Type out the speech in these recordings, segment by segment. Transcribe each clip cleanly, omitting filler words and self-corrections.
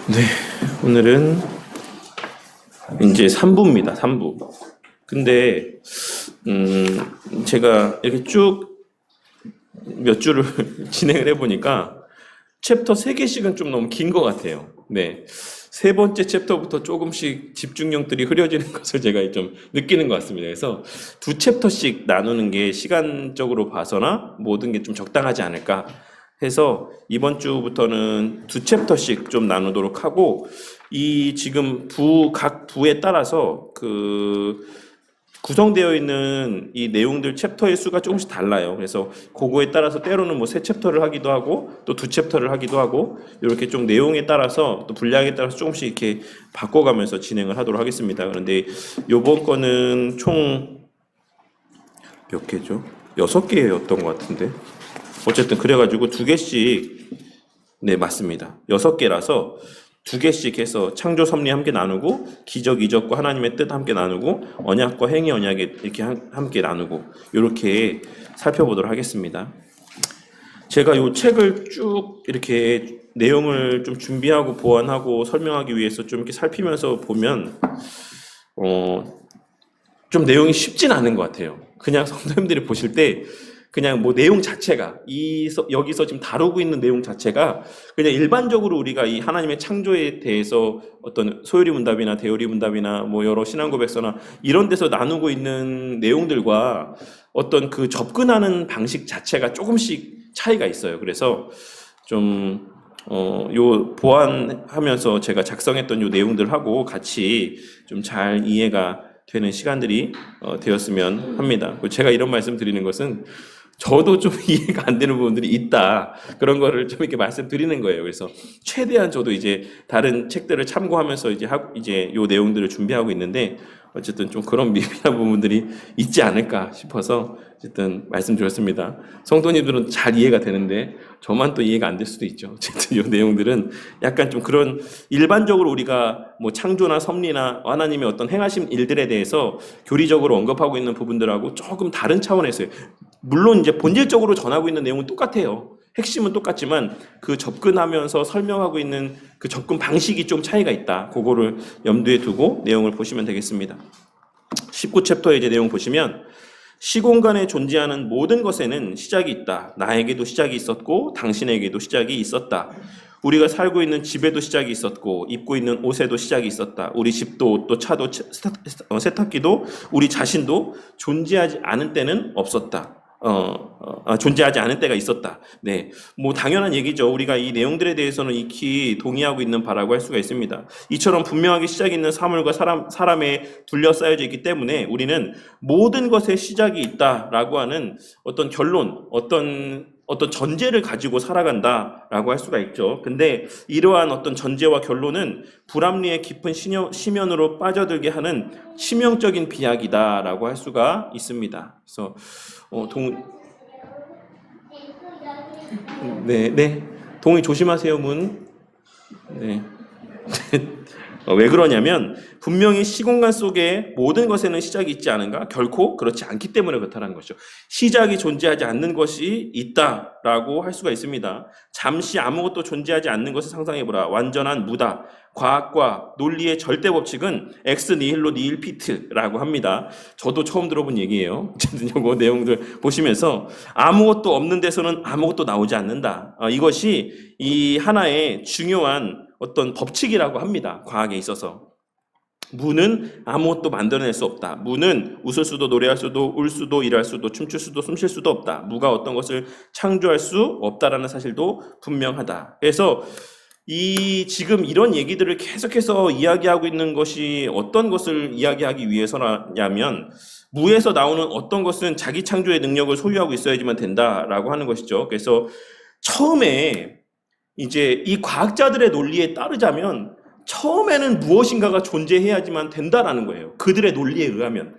네, 오늘은 이제 3부입니다. 3부. 근데 제가 이렇게 쭉 몇 주를 진행을 해보니까 챕터 3개씩은 좀 너무 긴 것 같아요. 네, 세 번째 챕터부터 조금씩 집중력들이 흐려지는 것을 제가 좀 느끼는 것 같습니다. 그래서 두 챕터씩 나누는 게 시간적으로 봐서나 모든 게 좀 적당하지 않을까 해서 이번 주부터는 두 챕터씩 좀 나누도록 하고, 이 지금 각 부에 따라서 구성되어 있는 이 내용들 챕터의 수가 조금씩 달라요. 그래서 그거에 따라서 때로는 뭐 세 챕터를 하기도 하고 또 두 챕터를 하기도 하고, 이렇게 좀 내용에 따라서 또 분량에 따라서 조금씩 이렇게 바꿔가면서 진행을 하도록 하겠습니다. 그런데 요번 거는 총 몇 개죠? 6개였던 것 같은데, 어쨌든 그래가지고 2개씩, 네 맞습니다. 6개라서 2개씩 해서 창조 섭리 함께 나누고, 기적 이적과 하나님의 뜻 함께 나누고, 언약과 행위 언약에 이렇게 함께 나누고, 이렇게 살펴보도록 하겠습니다. 제가 이 책을 쭉 이렇게 내용을 좀 준비하고 보완하고 설명하기 위해서 좀 이렇게 살피면서 보면 좀 내용이 쉽진 않은 것 같아요. 그냥 성도님들이 보실 때 그냥 뭐 내용 자체가 여기서 지금 다루고 있는 내용 자체가 그냥 일반적으로 우리가 이 하나님의 창조에 대해서 어떤 소요리 문답이나 대요리 문답이나 뭐 여러 신앙 고백서나 이런 데서 나누고 있는 내용들과 어떤 그 접근하는 방식 자체가 조금씩 차이가 있어요. 그래서 좀 요 보완하면서 제가 작성했던 요 내용들하고 같이 좀 잘 이해가 되는 시간들이 되었으면 합니다. 제가 이런 말씀 드리는 것은 저도 좀 이해가 안 되는 부분들이 있다, 그런 거를 좀 이렇게 말씀드리는 거예요. 그래서 최대한 저도 이제 다른 책들을 참고하면서 이제 요 내용들을 준비하고 있는데, 어쨌든 좀 그런 미비한 부분들이 있지 않을까 싶어서 어쨌든 말씀드렸습니다. 성도님들은 잘 이해가 되는데 저만 또 이해가 안 될 수도 있죠. 어쨌든 이 내용들은 약간 좀 그런 일반적으로 우리가 뭐 창조나 섭리나 하나님의 어떤 행하신 일들에 대해서 교리적으로 언급하고 있는 부분들하고 조금 다른 차원에서요. 물론 이제 본질적으로 전하고 있는 내용은 똑같아요. 핵심은 똑같지만 그 접근하면서 설명하고 있는 그 접근 방식이 좀 차이가 있다. 그거를 염두에 두고 내용을 보시면 되겠습니다. 19챕터의 이제 내용 보시면, 시공간에 존재하는 모든 것에는 시작이 있다. 나에게도 시작이 있었고 당신에게도 시작이 있었다. 우리가 살고 있는 집에도 시작이 있었고 입고 있는 옷에도 시작이 있었다. 우리 집도 또 차도 세탁기도 우리 자신도 존재하지 않은 때는 없었다. 존재하지 않은 때가 있었다. 네, 뭐 당연한 얘기죠. 우리가 이 내용들에 대해서는 익히 동의하고 있는 바라고 할 수가 있습니다. 이처럼 분명하게 시작이 있는 사물과 사람에 둘러싸여져 있기 때문에 우리는 모든 것에 시작이 있다라고 하는 어떤 결론, 어떤 전제를 가지고 살아간다라고 할 수가 있죠. 근데 이러한 어떤 전제와 결론은 불합리의 깊은 심연으로 빠져들게 하는 치명적인 비약이다라고 할 수가 있습니다. 그래서 네, 동의 조심하세요, 문. 네. 왜 그러냐면 분명히 시공간 속에 모든 것에는 시작이 있지 않은가? 결코 그렇지 않기 때문에 그렇다는 것이죠. 시작이 존재하지 않는 것이 있다라고 할 수가 있습니다. 잠시 아무것도 존재하지 않는 것을 상상해보라. 완전한 무다. 과학과 논리의 절대 법칙은 엑스 니힐로 니힐 피트라고 합니다. 저도 처음 들어본 얘기예요. 어쨌든 이거 내용들 보시면서 아무것도 없는 데서는 아무것도 나오지 않는다. 이것이 이 하나의 중요한 어떤 법칙이라고 합니다. 과학에 있어서. 무는 아무것도 만들어낼 수 없다. 무는 웃을 수도 노래할 수도 울 수도 일할 수도 춤출 수도 숨쉴 수도 없다. 무가 어떤 것을 창조할 수 없다라는 사실도 분명하다. 그래서 지금 이런 얘기들을 계속해서 이야기하고 있는 것이 어떤 것을 이야기하기 위해서냐면, 무에서 나오는 어떤 것은 자기 창조의 능력을 소유하고 있어야지만 된다라고 하는 것이죠. 그래서 처음에 이제 이 과학자들의 논리에 따르자면 처음에는 무엇인가가 존재해야지만 된다라는 거예요. 그들의 논리에 의하면.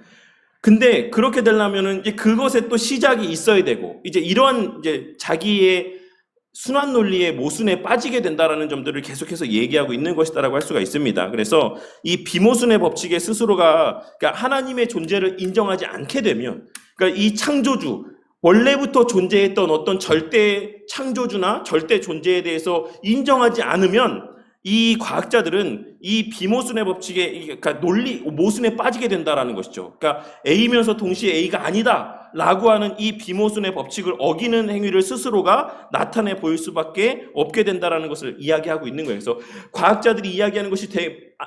근데 그렇게 되려면은 이제 그것에 또 시작이 있어야 되고, 이제 이런 이제 자기의 순환 논리의 모순에 빠지게 된다라는 점들을 계속해서 얘기하고 있는 것이다라고 할 수가 있습니다. 그래서 이 비모순의 법칙에 스스로가, 그러니까 하나님의 존재를 인정하지 않게 되면, 그러니까 이 창조주, 원래부터 존재했던 어떤 절대 창조주나 절대 존재에 대해서 인정하지 않으면 이 과학자들은 이 비모순의 법칙에, 그러니까 논리, 모순에 빠지게 된다라는 것이죠. 그러니까 A면서 동시에 A가 아니다라고 하는 이 비모순의 법칙을 어기는 행위를 스스로가 나타내 보일 수밖에 없게 된다라는 것을 이야기하고 있는 거예요. 그래서 과학자들이 이야기하는 것이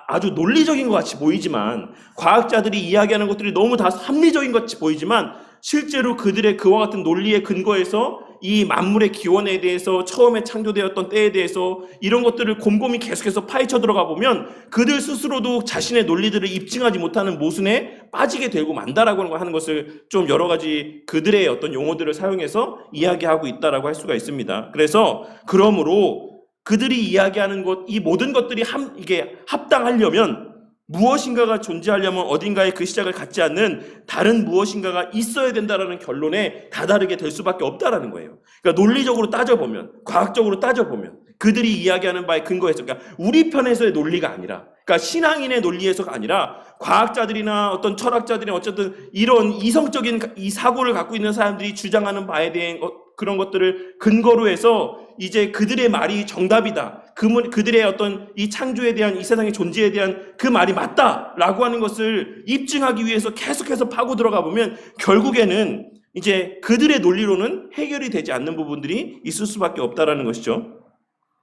아주 논리적인 것 같이 보이지만, 과학자들이 이야기하는 것들이 너무 다 합리적인 것 같이 보이지만, 실제로 그들의 그와 같은 논리의 근거에서 이 만물의 기원에 대해서, 처음에 창조되었던 때에 대해서 이런 것들을 곰곰이 계속해서 파헤쳐 들어가 보면 그들 스스로도 자신의 논리들을 입증하지 못하는 모순에 빠지게 되고 만다라고 하는 것을 좀 여러 가지 그들의 어떤 용어들을 사용해서 이야기하고 있다라고 할 수가 있습니다. 그래서 그러므로 그들이 이야기하는 것, 이 모든 것들이 이게 합당하려면, 무엇인가가 존재하려면 어딘가에 그 시작을 갖지 않는 다른 무엇인가가 있어야 된다라는 결론에 다다르게 될 수밖에 없다라는 거예요. 그러니까 논리적으로 따져보면, 과학적으로 따져보면, 그들이 이야기하는 바에 근거해서, 그러니까 우리 편에서의 논리가 아니라, 그러니까 신앙인의 논리에서가 아니라 과학자들이나 어떤 철학자들이 어쨌든 이런 이성적인 이 사고를 갖고 있는 사람들이 주장하는 바에 대한 그런 것들을 근거로 해서 이제 그들의 말이 정답이다, 그들의 어떤 이 창조에 대한, 이 세상의 존재에 대한 그 말이 맞다라고 하는 것을 입증하기 위해서 계속해서 파고 들어가 보면 결국에는 이제 그들의 논리로는 해결이 되지 않는 부분들이 있을 수밖에 없다라는 것이죠.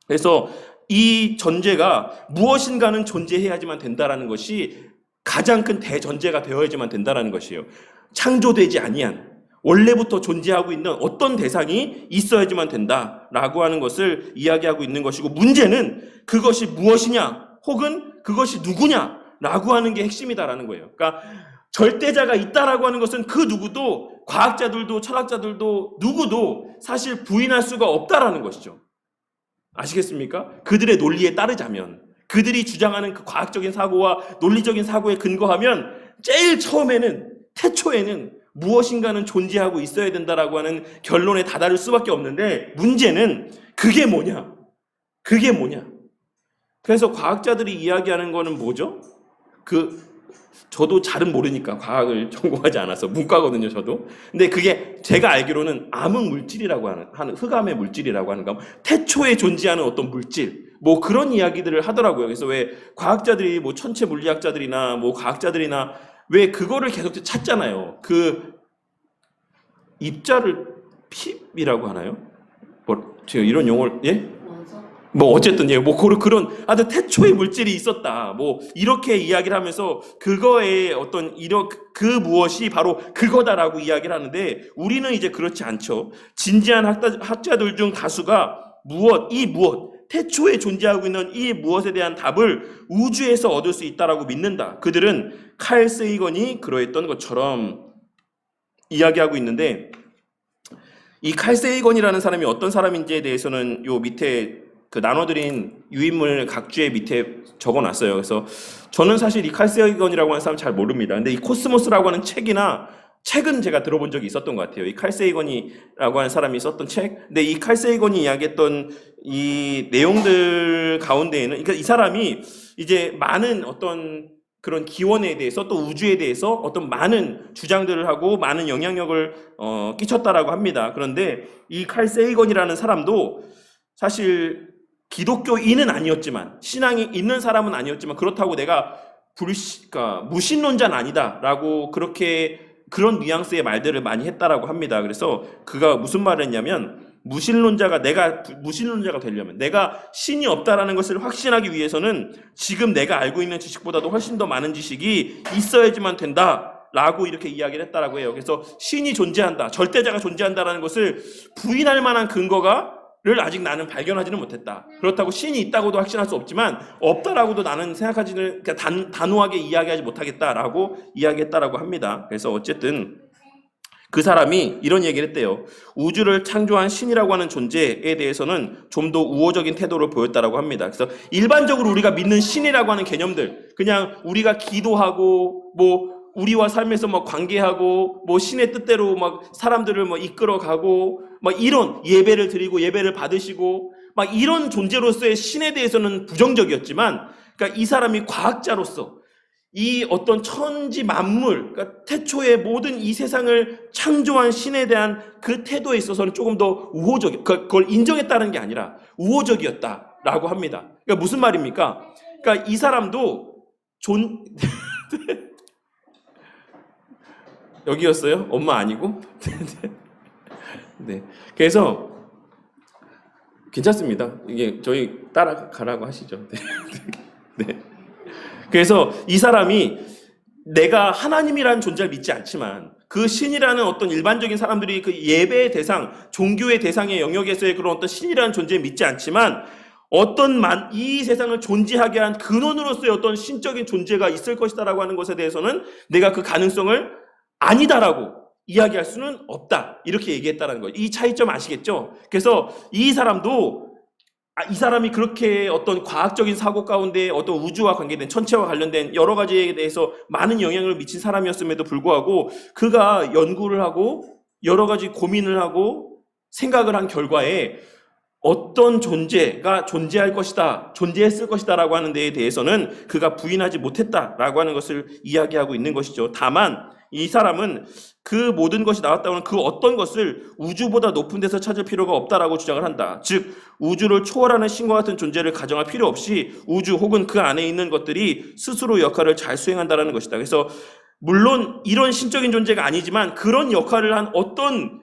그래서 이 전제가 무엇인가는 존재해야지만 된다라는 것이 가장 큰 대전제가 되어야지만 된다라는 것이에요. 창조되지 아니한, 원래부터 존재하고 있는 어떤 대상이 있어야지만 된다라고 하는 것을 이야기하고 있는 것이고, 문제는 그것이 무엇이냐 혹은 그것이 누구냐라고 하는 게 핵심이다라는 거예요. 그러니까 절대자가 있다라고 하는 것은 그 누구도, 과학자들도 철학자들도 누구도 사실 부인할 수가 없다라는 것이죠. 아시겠습니까? 그들의 논리에 따르자면, 그들이 주장하는 그 과학적인 사고와 논리적인 사고에 근거하면 제일 처음에는, 태초에는 무엇인가는 존재하고 있어야 된다라고 하는 결론에 다다를 수밖에 없는데, 문제는 그게 뭐냐? 그게 뭐냐? 그래서 과학자들이 이야기하는 거는 뭐죠? 저도 잘은 모르니까, 과학을 전공하지 않아서, 문과거든요, 저도. 근데 그게 제가 알기로는 암흑 물질이라고 하는 흑암의 물질이라고 하는 거, 태초에 존재하는 어떤 물질, 뭐 그런 이야기들을 하더라고요. 그래서 왜 과학자들이, 뭐 천체 물리학자들이나 뭐 과학자들이나 왜 그거를 계속 찾잖아요. 그 입자를 핍이라고 하나요? 제가 이런 용어를, 예? 뭐 어쨌든 뭐 그런 아주 태초의 물질이 있었다, 뭐 이렇게 이야기를 하면서 그거의 어떤 그 무엇이 바로 그거다라고 이야기를 하는데, 우리는 이제 그렇지 않죠. 진지한 학자들 중 다수가 무엇, 태초에 존재하고 있는 이 무엇에 대한 답을 우주에서 얻을 수 있다라고 믿는다. 그들은 칼 세이건이 그러했던 것처럼 이야기하고 있는데, 이 칼 세이건이라는 사람이 어떤 사람인지에 대해서는 요 밑에 그 나눠드린 유인물 각주의 밑에 적어놨어요. 그래서 저는 사실 이 칼 세이건이라고 하는 사람 잘 모릅니다. 근데 이 코스모스라고 하는 책은 제가 들어본 적이 있었던 것 같아요. 이 칼 세이건이라고 하는 사람이 썼던 책. 근데 이 칼 세이건이 이야기했던 이 내용들 가운데에는, 그러니까 이 사람이 이제 많은 어떤 그런 기원에 대해서, 또 우주에 대해서 어떤 많은 주장들을 하고 많은 영향력을 끼쳤다라고 합니다. 그런데 이 칼 세이건이라는 사람도 사실 기독교인은 아니었지만, 신앙이 있는 사람은 아니었지만, 그렇다고 내가 그러니까 무신론자는 아니다라고 그런 뉘앙스의 말들을 많이 했다라고 합니다. 그래서 그가 무슨 말을 했냐면, 내가 무신론자가 되려면, 내가 신이 없다라는 것을 확신하기 위해서는 지금 내가 알고 있는 지식보다도 훨씬 더 많은 지식이 있어야지만 된다라고 이렇게 이야기를 했다라고 해요. 그래서 신이 존재한다, 절대자가 존재한다라는 것을 부인할 만한 근거를 아직 나는 발견하지는 못했다. 그렇다고 신이 있다고도 확신할 수 없지만, 없다라고도 나는 생각하지는, 그러니까 단호하게 이야기하지 못하겠다라고 이야기했다라고 합니다. 그래서 어쨌든 그 사람이 이런 얘기를 했대요. 우주를 창조한 신이라고 하는 존재에 대해서는 좀 더 우호적인 태도를 보였다라고 합니다. 그래서 일반적으로 우리가 믿는 신이라고 하는 개념들, 그냥 우리가 기도하고 뭐 우리와 삶에서 막 관계하고 뭐 신의 뜻대로 막 사람들을 뭐 이끌어가고 막 이런 예배를 드리고 예배를 받으시고 막 이런 존재로서의 신에 대해서는 부정적이었지만, 그러니까 이 사람이 과학자로서 이 어떤 천지 만물, 그러니까 태초의 모든 이 세상을 창조한 신에 대한 그 태도에 있어서는 조금 더 우호적, 그걸 인정했다는 게 아니라 우호적이었다라고 합니다. 그러니까 무슨 말입니까? 그러니까 이 사람도 여기였어요? 엄마 아니고? 네. 그래서 괜찮습니다. 이게 저희 따라가라고 하시죠. 네. 그래서 이 사람이 내가 하나님이라는 존재를 믿지 않지만 그 신이라는 어떤 일반적인 사람들이 그 예배의 대상, 종교의 대상의 영역에서의 그런 어떤 신이라는 존재를 믿지 않지만 이 세상을 존재하게 한 근원으로서의 어떤 신적인 존재가 있을 것이다라고 하는 것에 대해서는 내가 그 가능성을 아니다라고 이야기할 수는 없다. 이렇게 얘기했다는 거예요. 이 차이점 아시겠죠? 그래서 이 사람이 그렇게 어떤 과학적인 사고 가운데 어떤 우주와 관계된 천체와 관련된 여러 가지에 대해서 많은 영향을 미친 사람이었음에도 불구하고 그가 연구를 하고 여러 가지 고민을 하고 생각을 한 결과에 어떤 존재가 존재할 것이다, 존재했을 것이다라고 하는 데에 대해서는 그가 부인하지 못했다라고 하는 것을 이야기하고 있는 것이죠. 다만 이 사람은 그 모든 것이 나왔다고 하는 그 어떤 것을 우주보다 높은 데서 찾을 필요가 없다라고 주장을 한다. 즉 우주를 초월하는 신과 같은 존재를 가정할 필요 없이 우주 혹은 그 안에 있는 것들이 스스로 역할을 잘 수행한다라는 것이다. 그래서 물론 이런 신적인 존재가 아니지만 그런 역할을 한 어떤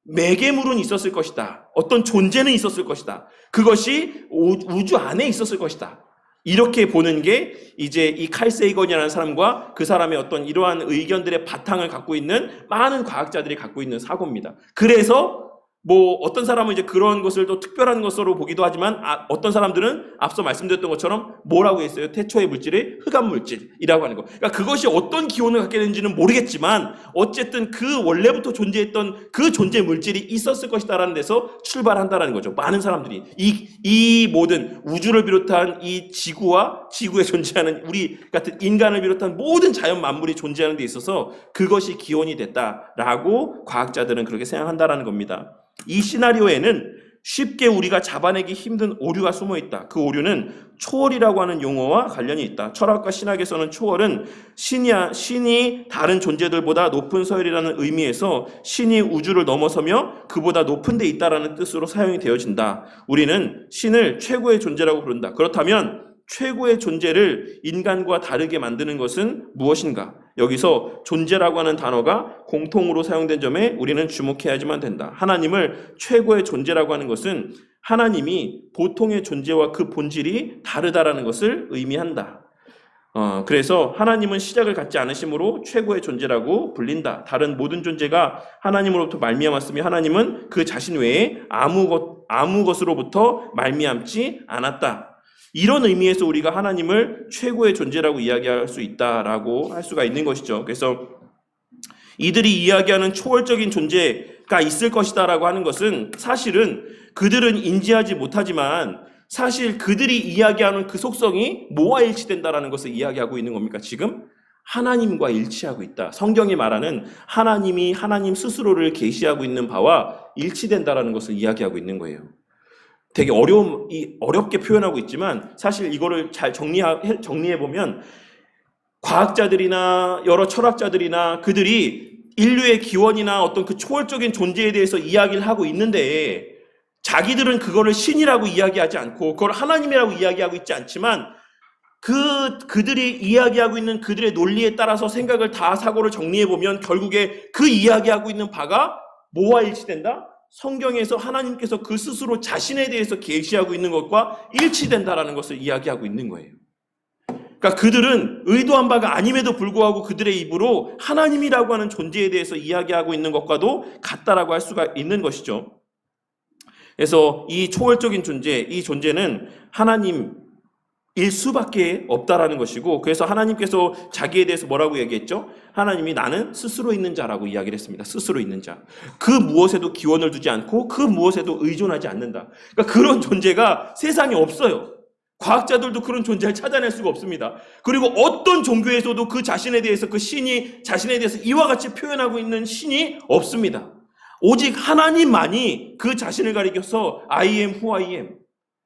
매개물은 있었을 것이다. 어떤 존재는 있었을 것이다. 그것이 우주 안에 있었을 것이다. 이렇게 보는 게 이제 이 칼 세이건이라는 사람과 그 사람의 어떤 이러한 의견들의 바탕을 갖고 있는 많은 과학자들이 갖고 있는 사고입니다. 그래서 뭐 어떤 사람은 이제 그런 것을 또 특별한 것으로 보기도 하지만 어떤 사람들은 앞서 말씀드렸던 것처럼 뭐라고 했어요? 태초의 물질이 흑암 물질이라고 하는 거. 그러니까 그것이 어떤 기원을 갖게 되는지는 모르겠지만 어쨌든 그 원래부터 존재했던 그 존재 물질이 있었을 것이다라는 데서 출발한다라는 거죠. 많은 사람들이 이 모든 우주를 비롯한 이 지구와 지구에 존재하는 우리 같은 인간을 비롯한 모든 자연 만물이 존재하는 데 있어서 그것이 기원이 됐다라고 과학자들은 그렇게 생각한다라는 겁니다. 이 시나리오에는 쉽게 우리가 잡아내기 힘든 오류가 숨어 있다. 그 오류는 초월이라고 하는 용어와 관련이 있다. 철학과 신학에서는 초월은 신이 다른 존재들보다 높은 서열이라는 의미에서 신이 우주를 넘어서며 그보다 높은 데 있다라는 뜻으로 사용이 되어진다. 우리는 신을 최고의 존재라고 부른다. 그렇다면 최고의 존재를 인간과 다르게 만드는 것은 무엇인가? 여기서 존재라고 하는 단어가 공통으로 사용된 점에 우리는 주목해야지만 된다. 하나님을 최고의 존재라고 하는 것은 하나님이 보통의 존재와 그 본질이 다르다라는 것을 의미한다. 그래서 하나님은 시작을 갖지 않으심으로 최고의 존재라고 불린다. 다른 모든 존재가 하나님으로부터 말미암았으며 하나님은 그 자신 외에 아무 것으로부터 말미암지 않았다. 이런 의미에서 우리가 하나님을 최고의 존재라고 이야기할 수 있다라고 할 수가 있는 것이죠. 그래서 이들이 이야기하는 초월적인 존재가 있을 것이다라고 하는 것은 사실은 그들은 인지하지 못하지만 사실 그들이 이야기하는 그 속성이 뭐와 일치된다라는 것을 이야기하고 있는 겁니까? 지금 하나님과 일치하고 있다. 성경이 말하는 하나님이 하나님 스스로를 계시하고 있는 바와 일치된다라는 것을 이야기하고 있는 거예요. 되게 어렵게 표현하고 있지만 사실 이거를 잘 정리해보면 과학자들이나 여러 철학자들이나 그들이 인류의 기원이나 어떤 그 초월적인 존재에 대해서 이야기를 하고 있는데 자기들은 그거를 신이라고 이야기하지 않고 그걸 하나님이라고 이야기하고 있지 않지만 그들이 이야기하고 있는 그들의 논리에 따라서 생각을 다 사고를 정리해보면 결국에 그 이야기하고 있는 바가 뭐와 일치된다? 성경에서 하나님께서 그 스스로 자신에 대해서 계시하고 있는 것과 일치된다라는 것을 이야기하고 있는 거예요. 그러니까 그들은 의도한 바가 아님에도 불구하고 그들의 입으로 하나님이라고 하는 존재에 대해서 이야기하고 있는 것과도 같다라고 할 수가 있는 것이죠. 그래서 이 초월적인 존재, 이 존재는 하나님일 수밖에 없다라는 것이고 그래서 하나님께서 자기에 대해서 뭐라고 얘기했죠? 하나님이 나는 스스로 있는 자라고 이야기를 했습니다. 스스로 있는 자. 그 무엇에도 기원을 두지 않고 그 무엇에도 의존하지 않는다. 그러니까 그런 존재가 세상에 없어요. 과학자들도 그런 존재를 찾아낼 수가 없습니다. 그리고 어떤 종교에서도 그 자신에 대해서 그 신이 자신에 대해서 이와 같이 표현하고 있는 신이 없습니다. 오직 하나님만이 그 자신을 가리켜서 I am who I am,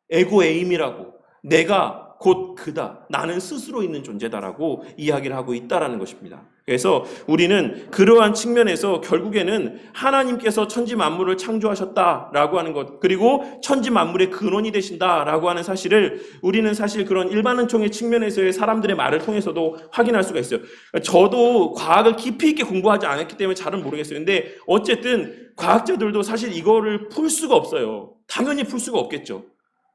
에고 에임이라고 내가 곧 그다. 나는 스스로 있는 존재다라고 이야기를 하고 있다라는 것입니다. 그래서 우리는 그러한 측면에서 결국에는 하나님께서 천지 만물을 창조하셨다라고 하는 것, 그리고 천지 만물의 근원이 되신다라고 하는 사실을 우리는 사실 그런 일반은총의 측면에서의 사람들의 말을 통해서도 확인할 수가 있어요. 저도 과학을 깊이 있게 공부하지 않았기 때문에 잘은 모르겠어요. 근데 어쨌든 과학자들도 사실 이거를 풀 수가 없어요. 당연히 풀 수가 없겠죠.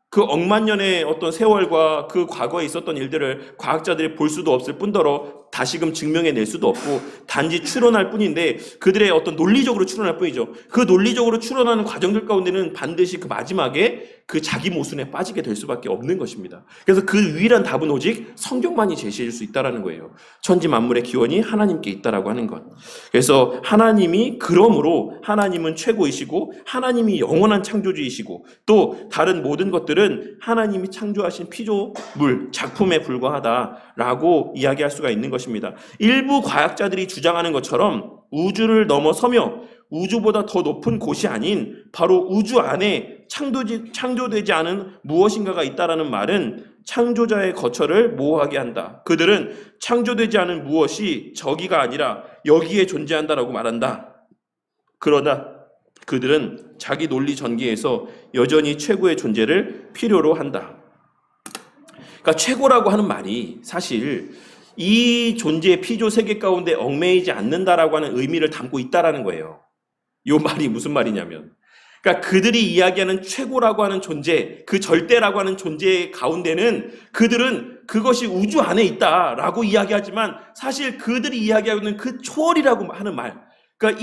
그 억만 년의 어떤 세월과 그 과거에 있었던 일들을 과학자들이 볼 수도 없을 뿐더러 다시금 증명해낼 수도 없고 단지 추론할 뿐인데 그들의 어떤 논리적으로 추론할 뿐이죠. 그 논리적으로 추론하는 과정들 가운데는 반드시 그 마지막에 그 자기 모순에 빠지게 될 수밖에 없는 것입니다. 그래서 그 유일한 답은 오직 성경만이 제시해 줄 수 있다는 거예요. 천지 만물의 기원이 하나님께 있다라고 하는 것. 그래서 하나님이 그러므로 하나님은 최고이시고 하나님이 영원한 창조주이시고 또 다른 모든 것들은 하나님이 창조하신 피조물, 작품에 불과하다라고 이야기할 수가 있는 것입니다. 일부 과학자들이 주장하는 것처럼 우주를 넘어서며 우주보다 더 높은 곳이 아닌 바로 우주 안에 창조되지 않은 무엇인가가 있다라는 말은 창조자의 거처를 모호하게 한다. 그들은 창조되지 않은 무엇이 저기가 아니라 여기에 존재한다라고 말한다. 그러나 그들은 자기 논리 전개에서 여전히 최고의 존재를 필요로 한다. 그러니까 최고라고 하는 말이 사실 이 존재의 피조 세계 가운데 얽매이지 않는다라고 하는 의미를 담고 있다라는 거예요. 이 말이 무슨 말이냐면, 그러니까 그들이 이야기하는 최고라고 하는 존재, 그 절대라고 하는 존재 가운데는 그들은 그것이 우주 안에 있다라고 이야기하지만 사실 그들이 이야기하고 있는 그 초월이라고 하는 말, 그러니까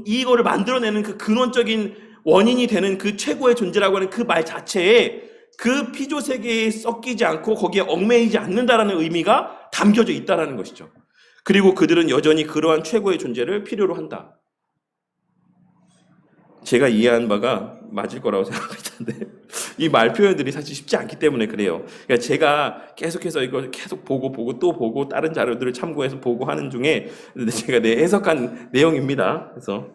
이거를 만들어내는 그 근원적인 원인이 되는 그 최고의 존재라고 하는 그 말 자체에 그 피조 세계에 섞이지 않고 거기에 얽매이지 않는다라는 의미가 담겨져 있다라는 것이죠. 그리고 그들은 여전히 그러한 최고의 존재를 필요로 한다. 제가 이해한 바가 맞을 거라고 생각하는데 이 말 표현들이 사실 쉽지 않기 때문에 그래요. 그러니까 제가 계속해서 이걸 계속 보고 또 보고 다른 자료들을 참고해서 보고 하는 중에 제가 해석한 내용입니다. 그래서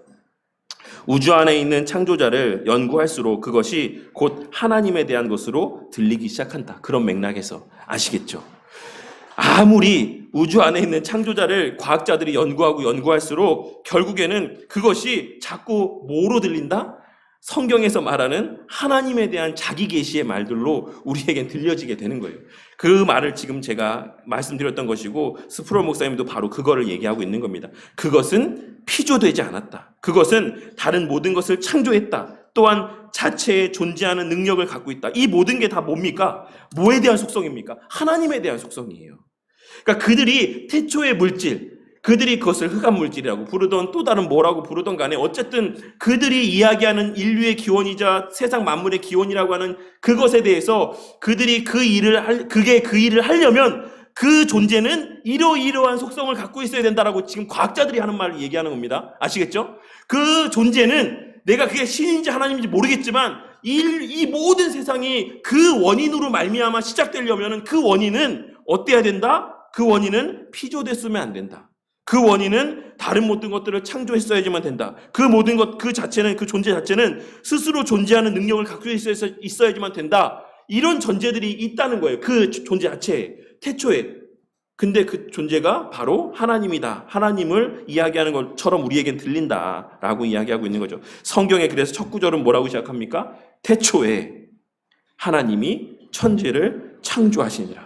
우주 안에 있는 창조자를 연구할수록 그것이 곧 하나님에 대한 것으로 들리기 시작한다. 그런 맥락에서 아시겠죠? 아무리 우주 안에 있는 창조자를 과학자들이 연구할수록 결국에는 그것이 자꾸 뭐로 들린다? 성경에서 말하는 하나님에 대한 자기 계시의 말들로 우리에겐 들려지게 되는 거예요. 그 말을 지금 제가 말씀드렸던 것이고 스프롤 목사님도 바로 그거를 얘기하고 있는 겁니다. 그것은 피조되지 않았다. 그것은 다른 모든 것을 창조했다. 또한 자체에 존재하는 능력을 갖고 있다. 이 모든 게 다 뭡니까? 뭐에 대한 속성입니까? 하나님에 대한 속성이에요. 그러니까 그들이 태초의 물질, 그들이 그것을 흑암물질이라고 부르던 또 다른 뭐라고 부르던 간에 어쨌든 그들이 이야기하는 인류의 기원이자 세상 만물의 기원이라고 하는 그것에 대해서 그들이 그게 그 일을 하려면 그 존재는 이러이러한 속성을 갖고 있어야 된다라고 지금 과학자들이 하는 말을 얘기하는 겁니다. 아시겠죠? 그 존재는 내가 그게 신인지 하나님인지 모르겠지만 이 모든 세상이 그 원인으로 말미암아 시작되려면 그 원인은 어때야 된다? 그 원인은 피조됐으면 안 된다. 그 원인은 다른 모든 것들을 창조했어야지만 된다. 그 모든 것, 그 자체는, 그 존재 자체는 스스로 존재하는 능력을 갖고 있어야지만 된다. 이런 전제들이 있다는 거예요. 그 존재 자체에, 태초에. 근데 그 존재가 바로 하나님이다. 하나님을 이야기하는 것처럼 우리에겐 들린다라고 이야기하고 있는 거죠. 성경에 그래서 첫 구절은 뭐라고 시작합니까? 태초에 하나님이 천지를 창조하시니라.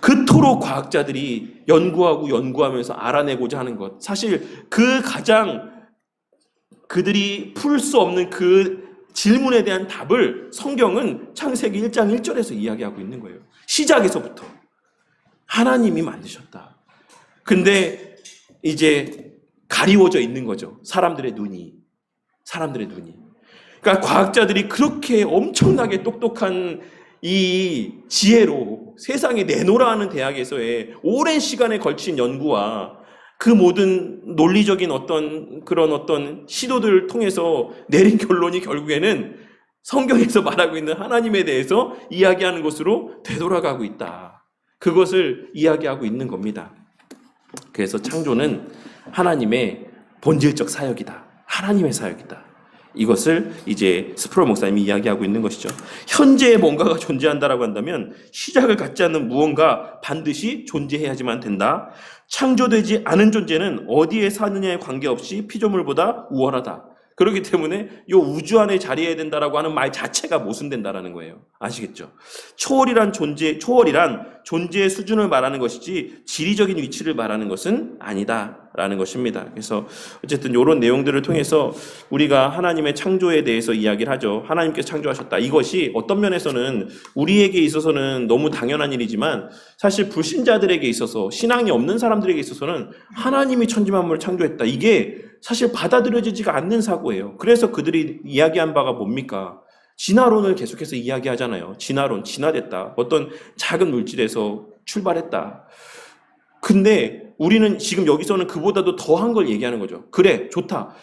그토록 과학자들이 연구하면서 알아내고자 하는 것. 사실 그 가장 그들이 풀 수 없는 그 질문에 대한 답을 성경은 창세기 1장 1절에서 이야기하고 있는 거예요. 시작에서부터. 하나님이 만드셨다. 근데 이제 가리워져 있는 거죠. 사람들의 눈이. 그러니까 과학자들이 그렇게 엄청나게 똑똑한 이 지혜로 세상에 내놓으라 하는 대학에서의 오랜 시간에 걸친 연구와 그 모든 논리적인 어떤 시도들을 통해서 내린 결론이 결국에는 성경에서 말하고 있는 하나님에 대해서 이야기하는 것으로 되돌아가고 있다. 그것을 이야기하고 있는 겁니다. 그래서 창조는 하나님의 본질적 사역이다. 하나님의 사역이다. 이것을 이제 스프롤 목사님이 이야기하고 있는 것이죠. 현재에 뭔가가 존재한다라고 한다면 시작을 갖지 않는 무언가 반드시 존재해야지만 된다. 창조되지 않은 존재는 어디에 사느냐에 관계없이 피조물보다 우월하다. 그렇기 때문에 이 우주 안에 자리해야 된다라고 하는 말 자체가 모순된다라는 거예요. 아시겠죠? 초월이란 존재의 수준을 말하는 것이지 지리적인 위치를 말하는 것은 아니다라는 것입니다. 그래서 어쨌든 이런 내용들을 통해서 우리가 하나님의 창조에 대해서 이야기를 하죠. 하나님께서 창조하셨다. 이것이 어떤 면에서는 우리에게 있어서는 너무 당연한 일이지만 사실 불신자들에게 있어서 신앙이 없는 사람들에게 있어서는 하나님이 천지만물을 창조했다. 이게 사실 받아들여지지가 않는 사고예요. 그래서 그들이 이야기한 바가 뭡니까? 진화론을 계속해서 이야기하잖아요. 진화론, 진화됐다. 어떤 작은 물질에서 출발했다. 근데 우리는 지금 여기서는 그보다도 더한 걸 얘기하는 거죠. 그래, 좋다.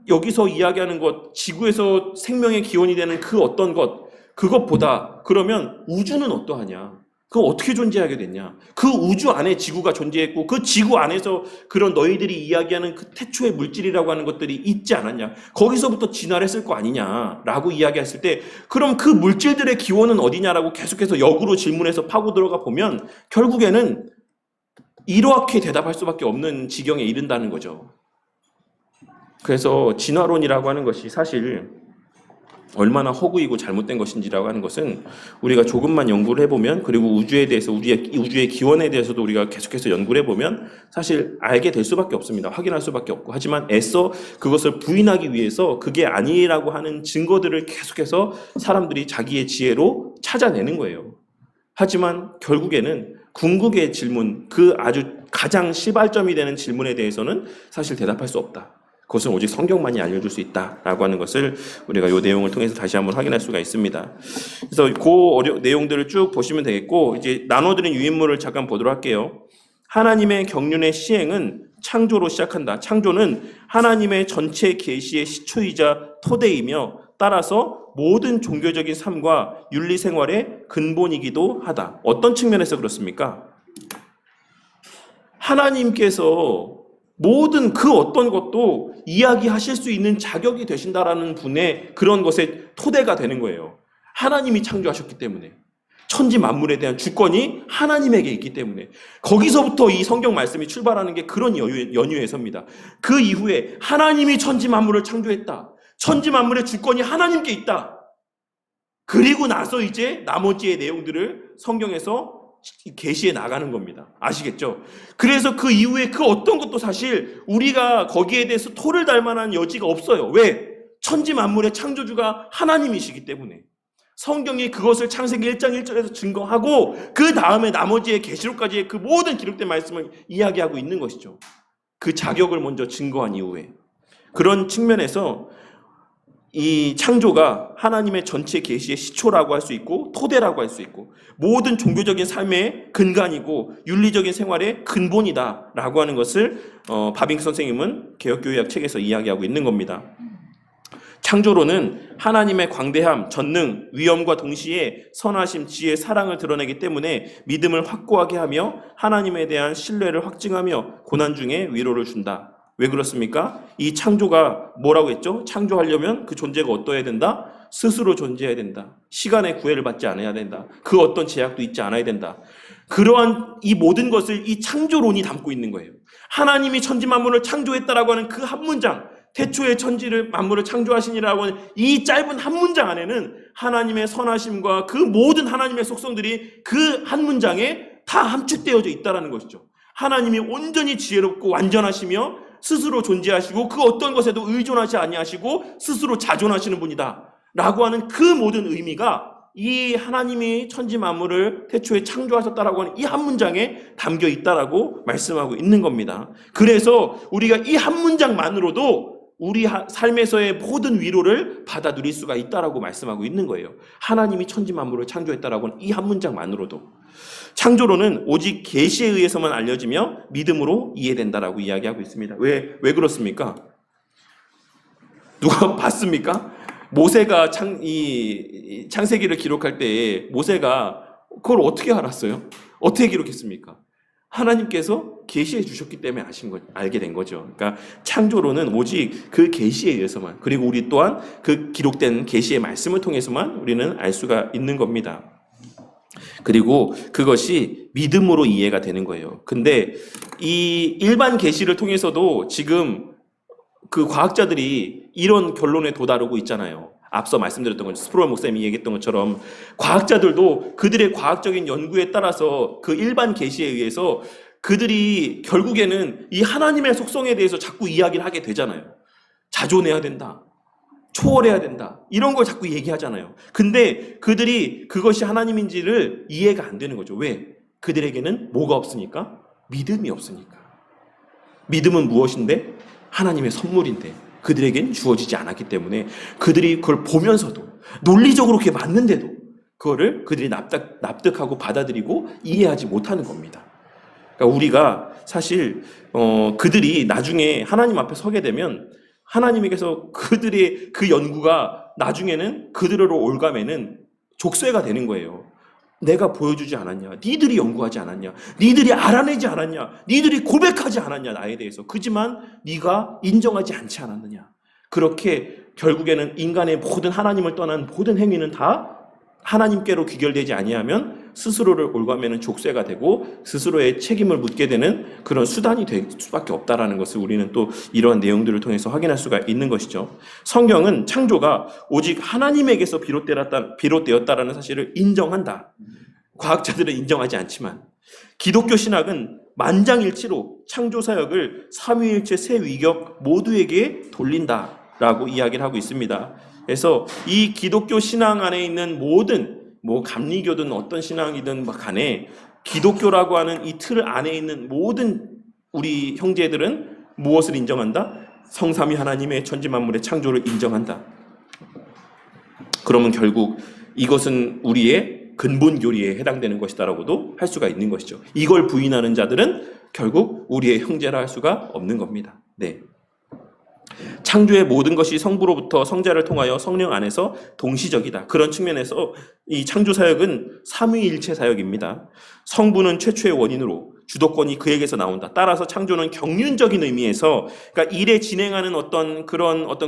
여기서 이야기하는 것, 지구에서 생명의 기원이 되는 그 어떤 것, 그것보다 그러면 우주는 어떠하냐? 그거 어떻게 존재하게 됐냐? 그 우주 안에 지구가 존재했고 그 지구 안에서 그런 너희들이 이야기하는 그 태초의 물질이라고 하는 것들이 있지 않았냐? 거기서부터 진화를 했을 거 아니냐라고 이야기했을 때 그럼 그 물질들의 기원은 어디냐라고 계속해서 역으로 질문해서 파고 들어가 보면 결국에는 이렇게 대답할 수밖에 없는 지경에 이른다는 거죠. 그래서 진화론이라고 하는 것이 사실 얼마나 허구이고 잘못된 것인지라고 하는 것은 우리가 조금만 연구를 해보면, 그리고 우주에 대해서, 우주의 기원에 대해서도 우리가 계속해서 연구를 해보면 사실 알게 될 수밖에 없습니다. 확인할 수밖에 없고. 하지만 애써 그것을 부인하기 위해서 그게 아니라고 하는 증거들을 계속해서 사람들이 자기의 지혜로 찾아내는 거예요. 하지만 결국에는 궁극의 질문, 그 아주 가장 시발점이 되는 질문에 대해서는 사실 대답할 수 없다. 그것은 오직 성경만이 알려줄 수 있다라고 하는 것을 우리가 이 내용을 통해서 다시 한번 확인할 수가 있습니다. 그래서 그 내용들을 쭉 보시면 되겠고, 이제 나눠드린 유인물을 잠깐 보도록 할게요. 하나님의 경륜의 시행은 창조로 시작한다. 창조는 하나님의 전체 계시의 시초이자 토대이며 따라서 모든 종교적인 삶과 윤리 생활의 근본이기도 하다. 어떤 측면에서 그렇습니까? 하나님께서 모든 그 어떤 것도 이야기하실 수 있는 자격이 되신다라는 분의 그런 것의 토대가 되는 거예요. 하나님이 창조하셨기 때문에. 천지 만물에 대한 주권이 하나님에게 있기 때문에. 거기서부터 이 성경 말씀이 출발하는 게 그런 연유에서입니다. 그 이후에 하나님이 천지 만물을 창조했다. 천지 만물의 주권이 하나님께 있다. 그리고 나서 이제 나머지의 내용들을 성경에서 계시해 나가는 겁니다. 아시겠죠? 그래서 그 이후에 그 어떤 것도 사실 우리가 거기에 대해서 토를 달 만한 여지가 없어요. 왜? 천지 만물의 창조주가 하나님이시기 때문에. 성경이 그것을 창세기 1장 1절에서 증거하고 그 다음에 나머지의 계시록까지의 그 모든 기록된 말씀을 이야기하고 있는 것이죠. 그 자격을 먼저 증거한 이후에. 그런 측면에서 이 창조가 하나님의 전체 계시의 시초라고 할 수 있고 토대라고 할 수 있고 모든 종교적인 삶의 근간이고 윤리적인 생활의 근본이다라고 하는 것을 바빙 선생님은 개혁교회학 책에서 이야기하고 있는 겁니다. 창조론은 하나님의 광대함, 전능, 위엄과 동시에 선하심, 지혜, 사랑을 드러내기 때문에 믿음을 확고하게 하며 하나님에 대한 신뢰를 확증하며 고난 중에 위로를 준다. 왜 그렇습니까? 이 창조가 뭐라고 했죠? 창조하려면 그 존재가 어떠해야 된다? 스스로 존재해야 된다. 시간의 구애를 받지 않아야 된다. 그 어떤 제약도 있지 않아야 된다. 그러한 이 모든 것을 이 창조론이 담고 있는 거예요. 하나님이 천지 만물을 창조했다라고 하는 그 한 문장, 태초에 천지를 만물을 창조하시니라고 하는 이 짧은 한 문장 안에는 하나님의 선하심과 그 모든 하나님의 속성들이 그 한 문장에 다 함축되어져 있다는 것이죠. 하나님이 온전히 지혜롭고 완전하시며 스스로 존재하시고 그 어떤 것에도 의존하지 아니하시고 스스로 자존하시는 분이다 라고 하는 그 모든 의미가 이 하나님이 천지 만물을 태초에 창조하셨다라고 하는 이 한 문장에 담겨 있다라고 말씀하고 있는 겁니다. 그래서 우리가 이 한 문장만으로도 우리 삶에서의 모든 위로를 받아 누릴 수가 있다라고 말씀하고 있는 거예요. 하나님이 천지 만물을 창조했다라고 하는 이 한 문장만으로도. 창조론은 오직 계시에 의해서만 알려지며 믿음으로 이해된다라고 이야기하고 있습니다. 왜 그렇습니까? 누가 봤습니까? 모세가 창세기를 기록할 때 모세가 그걸 어떻게 알았어요? 어떻게 기록했습니까? 하나님께서 계시해 주셨기 때문에 알게 된 거죠. 그러니까 창조론은 오직 그 계시에 의해서만, 그리고 우리 또한 그 기록된 계시의 말씀을 통해서만 우리는 알 수가 있는 겁니다. 그리고 그것이 믿음으로 이해가 되는 거예요. 근데 이 일반 계시를 통해서도 지금 그 과학자들이 이런 결론에 도달하고 있잖아요. 앞서 말씀드렸던 것처럼, 스프롤 목사님이 얘기했던 것처럼 과학자들도 그들의 과학적인 연구에 따라서 그 일반 계시에 의해서 그들이 결국에는 이 하나님의 속성에 대해서 자꾸 이야기를 하게 되잖아요. 자존해야 된다, 초월해야 된다, 이런 걸 자꾸 얘기하잖아요. 근데 그들이 그것이 하나님인지를 이해가 안 되는 거죠. 왜? 그들에게는 뭐가 없으니까? 믿음이 없으니까. 믿음은 무엇인데? 하나님의 선물인데 그들에겐 주어지지 않았기 때문에 그들이 그걸 보면서도 논리적으로 그게 맞는데도 그거를 그들이 납득하고 받아들이고 이해하지 못하는 겁니다. 그러니까 우리가 사실 그들이 나중에 하나님 앞에 서게 되면 하나님에게서 그들의 그 연구가 나중에는 그들로 올가매는 족쇄가 되는 거예요. 내가 보여주지 않았냐? 니들이 연구하지 않았냐? 니들이 알아내지 않았냐? 니들이 고백하지 않았냐? 나에 대해서. 그지만 네가 인정하지 않지 않았느냐? 그렇게 결국에는 인간의 모든 하나님을 떠난 모든 행위는 다 하나님께로 귀결되지 아니하면 스스로를 올가매는 족쇄가 되고 스스로의 책임을 묻게 되는 그런 수단이 될 수밖에 없다라는 것을 우리는 또 이러한 내용들을 통해서 확인할 수가 있는 것이죠. 성경은 창조가 오직 하나님에게서 비롯되었다라는 사실을 인정한다. 과학자들은 인정하지 않지만 기독교 신학은 만장일치로 창조 사역을 삼위일체 세 위격 모두에게 돌린다라고 이야기를 하고 있습니다. 그래서 이 기독교 신앙 안에 있는 모든 감리교든 어떤 신앙이든 간에 기독교라고 하는 이 틀 안에 있는 모든 우리 형제들은 무엇을 인정한다? 성삼위 하나님의 천지만물의 창조를 인정한다. 그러면 결국 이것은 우리의 근본 교리에 해당되는 것이다라고도 할 수가 있는 것이죠. 이걸 부인하는 자들은 결국 우리의 형제라 할 수가 없는 겁니다. 네. 창조의 모든 것이 성부로부터 성자를 통하여 성령 안에서 동시적이다. 그런 측면에서 이 창조 사역은 삼위일체 사역입니다. 성부는 최초의 원인으로 주도권이 그에게서 나온다. 따라서 창조는 경륜적인 의미에서, 그러니까 일에 진행하는 어떤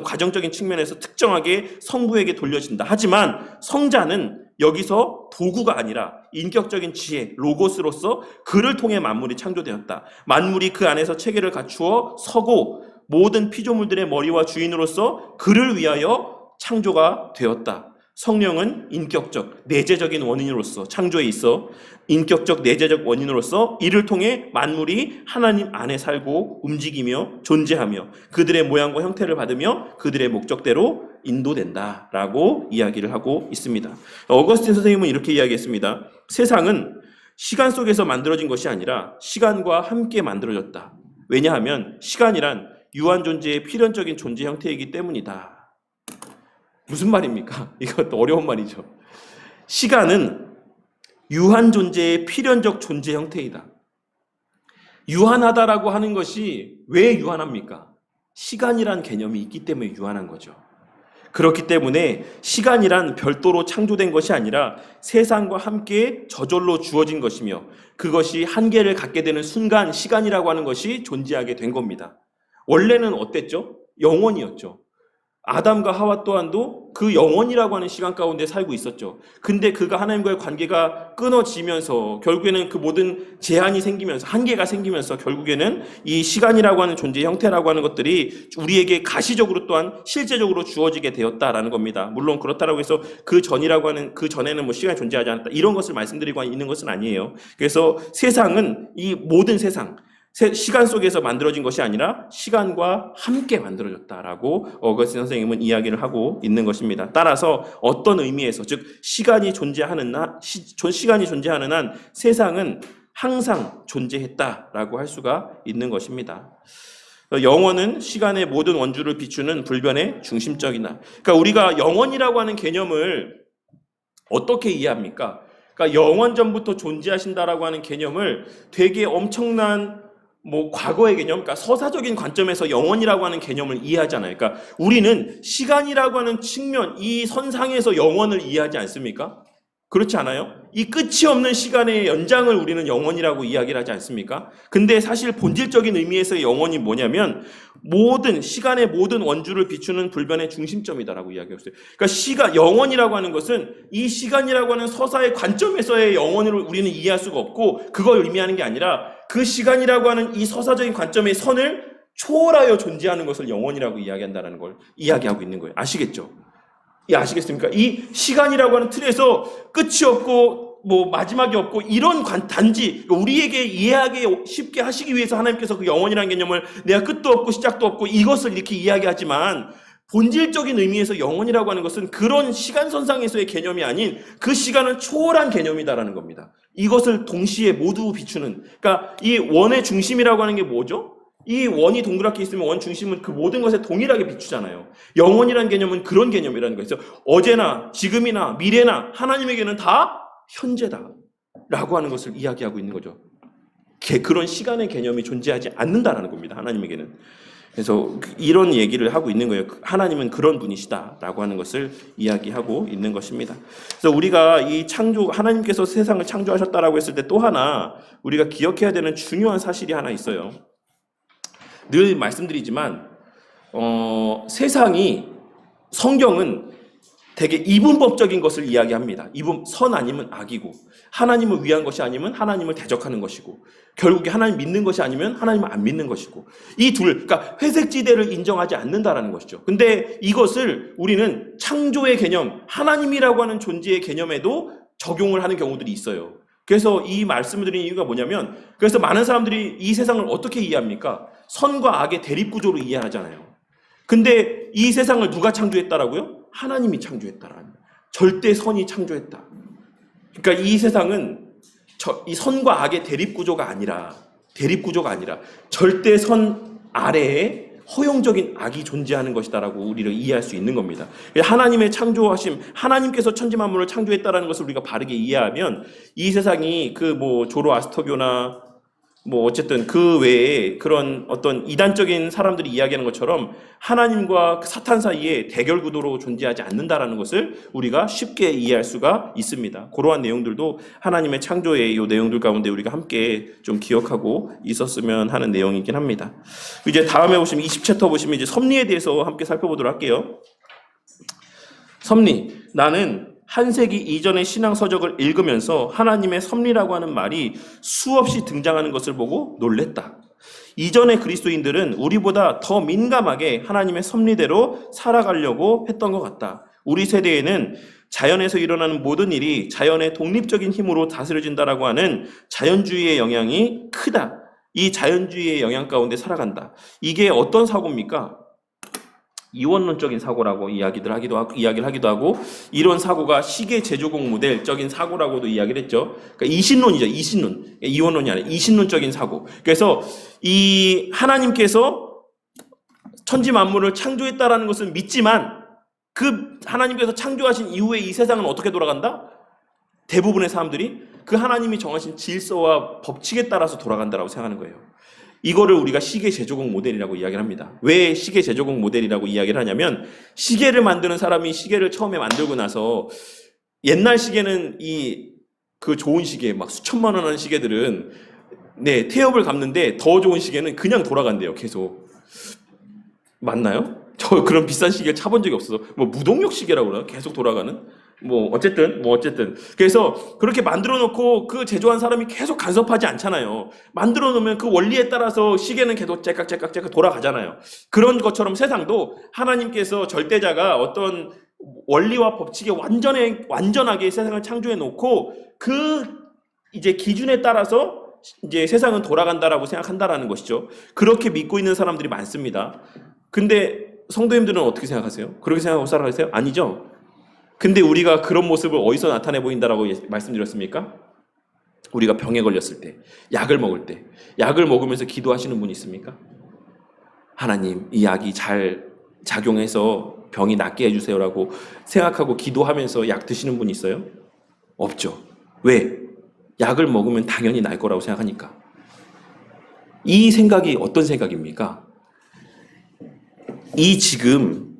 과정적인 측면에서 특정하게 성부에게 돌려진다. 하지만 성자는 여기서 도구가 아니라 인격적인 지혜, 로고스로서 그를 통해 만물이 창조되었다. 만물이 그 안에서 체계를 갖추어 서고 모든 피조물들의 머리와 주인으로서 그를 위하여 창조가 되었다. 성령은 인격적, 내재적인 원인으로서 창조에 있어 인격적, 내재적 원인으로서 이를 통해 만물이 하나님 안에 살고 움직이며 존재하며 그들의 모양과 형태를 받으며 그들의 목적대로 인도된다라고 이야기를 하고 있습니다. 어거스틴 선생님은 이렇게 이야기했습니다. 세상은 시간 속에서 만들어진 것이 아니라 시간과 함께 만들어졌다. 왜냐하면 시간이란 유한 존재의 필연적인 존재 형태이기 때문이다. 무슨 말입니까? 이것도 어려운 말이죠. 시간은 유한 존재의 필연적 존재 형태이다. 유한하다라고 하는 것이 왜 유한합니까? 시간이란 개념이 있기 때문에 유한한 거죠. 그렇기 때문에 시간이란 별도로 창조된 것이 아니라 세상과 함께 저절로 주어진 것이며 그것이 한계를 갖게 되는 순간 시간이라고 하는 것이 존재하게 된 겁니다. 원래는 어땠죠? 영원이었죠. 아담과 하와 또한도 그 영원이라고 하는 시간 가운데 살고 있었죠. 근데 그가 하나님과의 관계가 끊어지면서 결국에는 그 모든 제한이 생기면서 한계가 생기면서 결국에는 이 시간이라고 하는 존재 형태라고 하는 것들이 우리에게 가시적으로 또한 실제적으로 주어지게 되었다라는 겁니다. 물론 그렇다라고 해서 그 전에는 시간이 존재하지 않았다 이런 것을 말씀드리고 있는 것은 아니에요. 그래서 세상은 이 모든 세상 시간 속에서 만들어진 것이 아니라 시간과 함께 만들어졌다라고 어거스틴 선생님은 이야기를 하고 있는 것입니다. 따라서 어떤 의미에서 즉 시간이 존재하는 한 세상은 항상 존재했다라고 할 수가 있는 것입니다. 영원은 시간의 모든 원주를 비추는 불변의 중심적이다. 그러니까 우리가 영원이라고 하는 개념을 어떻게 이해합니까? 그러니까 영원 전부터 존재하신다라고 하는 개념을 되게 엄청난 과거의 개념, 그러니까 서사적인 관점에서 영원이라고 하는 개념을 이해하잖아요. 그러니까 우리는 시간이라고 하는 측면, 이 선상에서 영원을 이해하지 않습니까? 그렇지 않아요? 이 끝이 없는 시간의 연장을 우리는 영원이라고 이야기를 하지 않습니까? 근데 사실 본질적인 의미에서의 영원이 뭐냐면 모든 시간의 모든 원주를 비추는 불변의 중심점이다라고 이야기했어요. 그러니까 영원이라고 하는 것은 이 시간이라고 하는 서사의 관점에서의 영원을 우리는 이해할 수가 없고 그걸 의미하는 게 아니라 그 시간이라고 하는 이 서사적인 관점의 선을 초월하여 존재하는 것을 영원이라고 이야기한다는 걸 이야기하고 있는 거예요. 아시겠죠? 아시겠습니까? 이 시간이라고 하는 틀에서 끝이 없고 마지막이 없고 이런 단지 우리에게 이해하기 쉽게 하시기 위해서 하나님께서 그 영원이라는 개념을 내가 끝도 없고 시작도 없고 이것을 이렇게 이야기하지만 본질적인 의미에서 영원이라고 하는 것은 그런 시간선상에서의 개념이 아닌 그 시간을 초월한 개념이다라는 겁니다. 이것을 동시에 모두 비추는, 그러니까 이 원의 중심이라고 하는 게 뭐죠? 이 원이 동그랗게 있으면 원 중심은 그 모든 것에 동일하게 비추잖아요. 영원이라는 개념은 그런 개념이라는 거죠. 어제나 지금이나 미래나 하나님에게는 다 현재다 라고 하는 것을 이야기하고 있는 거죠. 그런 시간의 개념이 존재하지 않는다라는 겁니다. 하나님에게는. 그래서 이런 얘기를 하고 있는 거예요. 하나님은 그런 분이시다라고 하는 것을 이야기하고 있는 것입니다. 그래서 우리가 이 하나님께서 세상을 창조하셨다라고 했을 때 또 하나 우리가 기억해야 되는 중요한 사실이 하나 있어요. 늘 말씀드리지만 성경은 되게 이분법적인 것을 이야기합니다. 선 아니면 악이고 하나님을 위한 것이 아니면 하나님을 대적하는 것이고 결국에 하나님 믿는 것이 아니면 하나님을 안 믿는 것이고 그러니까 회색지대를 인정하지 않는다라는 것이죠. 근데 이것을 우리는 창조의 개념, 하나님이라고 하는 존재의 개념에도 적용을 하는 경우들이 있어요. 그래서 이 말씀을 드리는 이유가 뭐냐면 그래서 많은 사람들이 이 세상을 어떻게 이해합니까? 선과 악의 대립 구조로 이해하잖아요. 근데 이 세상을 누가 창조했다라고요? 하나님이 창조했다라는 절대 선이 창조했다. 그러니까 이 세상은 이 선과 악의 대립 구조가 아니라 절대 선 아래에 허용적인 악이 존재하는 것이다라고 우리를 이해할 수 있는 겁니다. 하나님의 창조하심, 하나님께서 천지 만물을 창조했다라는 것을 우리가 바르게 이해하면 이 세상이 조로아스터교나 어쨌든 그 외에 그런 어떤 이단적인 사람들이 이야기하는 것처럼 하나님과 사탄 사이에 대결 구도로 존재하지 않는다라는 것을 우리가 쉽게 이해할 수가 있습니다. 그러한 내용들도 하나님의 창조의 이 내용들 가운데 우리가 함께 좀 기억하고 있었으면 하는 내용이긴 합니다. 이제 다음에 보시면 20챕터 보시면 이제 섭리에 대해서 함께 살펴보도록 할게요. 섭리. 나는 한 세기 이전의 신앙 서적을 읽으면서 하나님의 섭리라고 하는 말이 수없이 등장하는 것을 보고 놀랬다. 이전의 그리스도인들은 우리보다 더 민감하게 하나님의 섭리대로 살아가려고 했던 것 같다. 우리 세대에는 자연에서 일어나는 모든 일이 자연의 독립적인 힘으로 다스려진다라고 하는 자연주의의 영향이 크다. 이 자연주의의 영향 가운데 살아간다. 이게 어떤 사고입니까? 이원론적인 사고라고 이야기를 하기도 하고 이런 사고가 시계 제조공 모델적인 사고라고도 이야기를 했죠. 그러니까 이신론이죠. 이원론이 아니라 이신론적인 사고. 그래서 이 하나님께서 천지 만물을 창조했다라는 것은 믿지만 그 하나님께서 창조하신 이후에 이 세상은 어떻게 돌아간다? 대부분의 사람들이 그 하나님이 정하신 질서와 법칙에 따라서 돌아간다라고 생각하는 거예요. 이거를 우리가 시계 제조공 모델이라고 이야기를 합니다. 왜 시계 제조공 모델이라고 이야기를 하냐면 시계를 만드는 사람이 시계를 처음에 만들고 나서 옛날 시계는 그 좋은 시계 막 수천만 원 하는 시계들은 태엽을 감는데 더 좋은 시계는 그냥 돌아간대요. 계속. 맞나요? 저 그런 비싼 시계를 차본 적이 없어서 무동력 시계라고 그러나? 계속 돌아가는? 어쨌든. 그래서 그렇게 만들어 놓고 그 제조한 사람이 계속 간섭하지 않잖아요. 만들어 놓으면 그 원리에 따라서 시계는 계속 째깍째깍 돌아가잖아요. 그런 것처럼 세상도 하나님께서 절대자가 어떤 원리와 법칙에 완전하게 세상을 창조해 놓고 그 이제 기준에 따라서 이제 세상은 돌아간다라고 생각한다라는 것이죠. 그렇게 믿고 있는 사람들이 많습니다. 근데 성도님들은 어떻게 생각하세요? 그렇게 생각하고 살아가세요? 아니죠? 근데 우리가 그런 모습을 어디서 나타내 보인다라고 말씀드렸습니까? 우리가 병에 걸렸을 때, 약을 먹을 때, 약을 먹으면서 기도하시는 분이 있습니까? 하나님, 이 약이 잘 작용해서 병이 낫게 해주세요라고 생각하고 기도하면서 약 드시는 분이 있어요? 없죠. 왜? 약을 먹으면 당연히 날 거라고 생각하니까. 이 생각이 어떤 생각입니까? 지금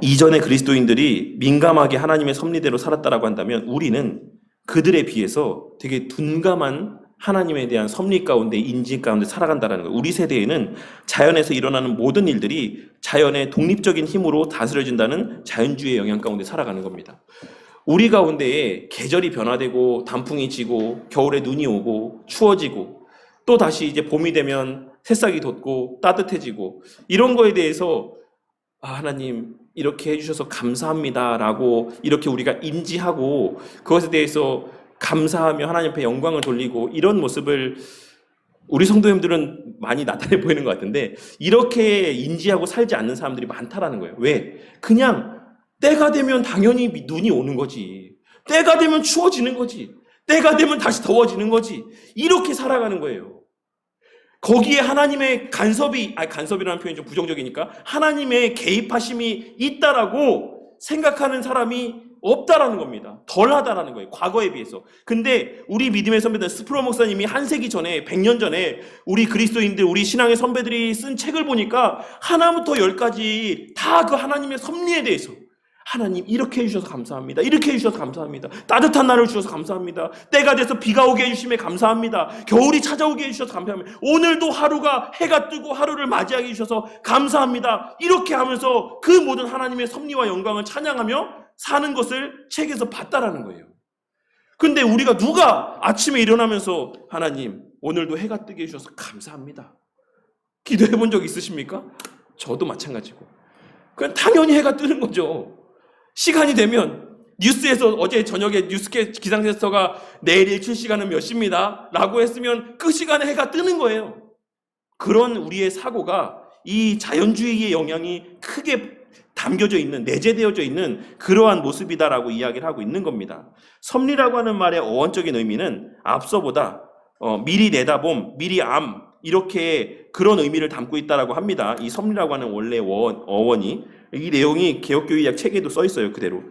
이전의 그리스도인들이 민감하게 하나님의 섭리대로 살았다라고 한다면 우리는 그들에 비해서 되게 둔감한 하나님에 대한 섭리 가운데 인지 가운데 살아간다는 거예요. 우리 세대에는 자연에서 일어나는 모든 일들이 자연의 독립적인 힘으로 다스려진다는 자연주의의 영향 가운데 살아가는 겁니다. 우리 가운데에 계절이 변화되고 단풍이 지고 겨울에 눈이 오고 추워지고 또 다시 이제 봄이 되면 새싹이 돋고 따뜻해지고 이런 거에 대해서 하나님 이렇게 해주셔서 감사합니다라고 이렇게 우리가 인지하고 그것에 대해서 감사하며 하나님 앞에 영광을 돌리고 이런 모습을 우리 성도님들은 많이 나타내 보이는 것 같은데 이렇게 인지하고 살지 않는 사람들이 많다라는 거예요. 왜? 그냥 때가 되면 당연히 눈이 오는 거지. 때가 되면 추워지는 거지. 때가 되면 다시 더워지는 거지. 이렇게 살아가는 거예요. 거기에 하나님의 간섭이라는 표현이 좀 부정적이니까 하나님의 개입하심이 있다라고 생각하는 사람이 없다라는 겁니다. 덜하다라는 거예요. 과거에 비해서. 근데 우리 믿음의 선배들 스프로 목사님이 한 세기 전에 100년 전에 우리 그리스도인들 우리 신앙의 선배들이 쓴 책을 보니까 하나부터 열까지 다 그 하나님의 섭리에 대해서 하나님 이렇게 해주셔서 감사합니다. 이렇게 해주셔서 감사합니다. 따뜻한 날을 주셔서 감사합니다. 때가 돼서 비가 오게 해주심에 감사합니다. 겨울이 찾아오게 해주셔서 감사합니다. 오늘도 하루가 해가 뜨고 하루를 맞이하게 해주셔서 감사합니다. 이렇게 하면서 그 모든 하나님의 섭리와 영광을 찬양하며 사는 것을 책에서 봤다라는 거예요. 근데 우리가 누가 아침에 일어나면서 하나님 오늘도 해가 뜨게 해주셔서 감사합니다. 기도해 본 적 있으십니까? 저도 마찬가지고. 그냥 당연히 해가 뜨는 거죠. 시간이 되면 뉴스에서 어제 저녁에 뉴스 기상캐스터가 내일 일출 시간은 몇 시입니다 라고 했으면 그 시간에 해가 뜨는 거예요. 그런 우리의 사고가 이 자연주의의 영향이 크게 담겨져 있는, 내재되어져 있는 그러한 모습이다라고 이야기를 하고 있는 겁니다. 섭리라고 하는 말의 어원적인 의미는 앞서보다 미리 내다봄, 미리 이렇게 그런 의미를 담고 있다라고 합니다. 이 섭리라고 하는 원래 어원이 이 내용이 개역교의학 책에도 써 있어요. 그대로.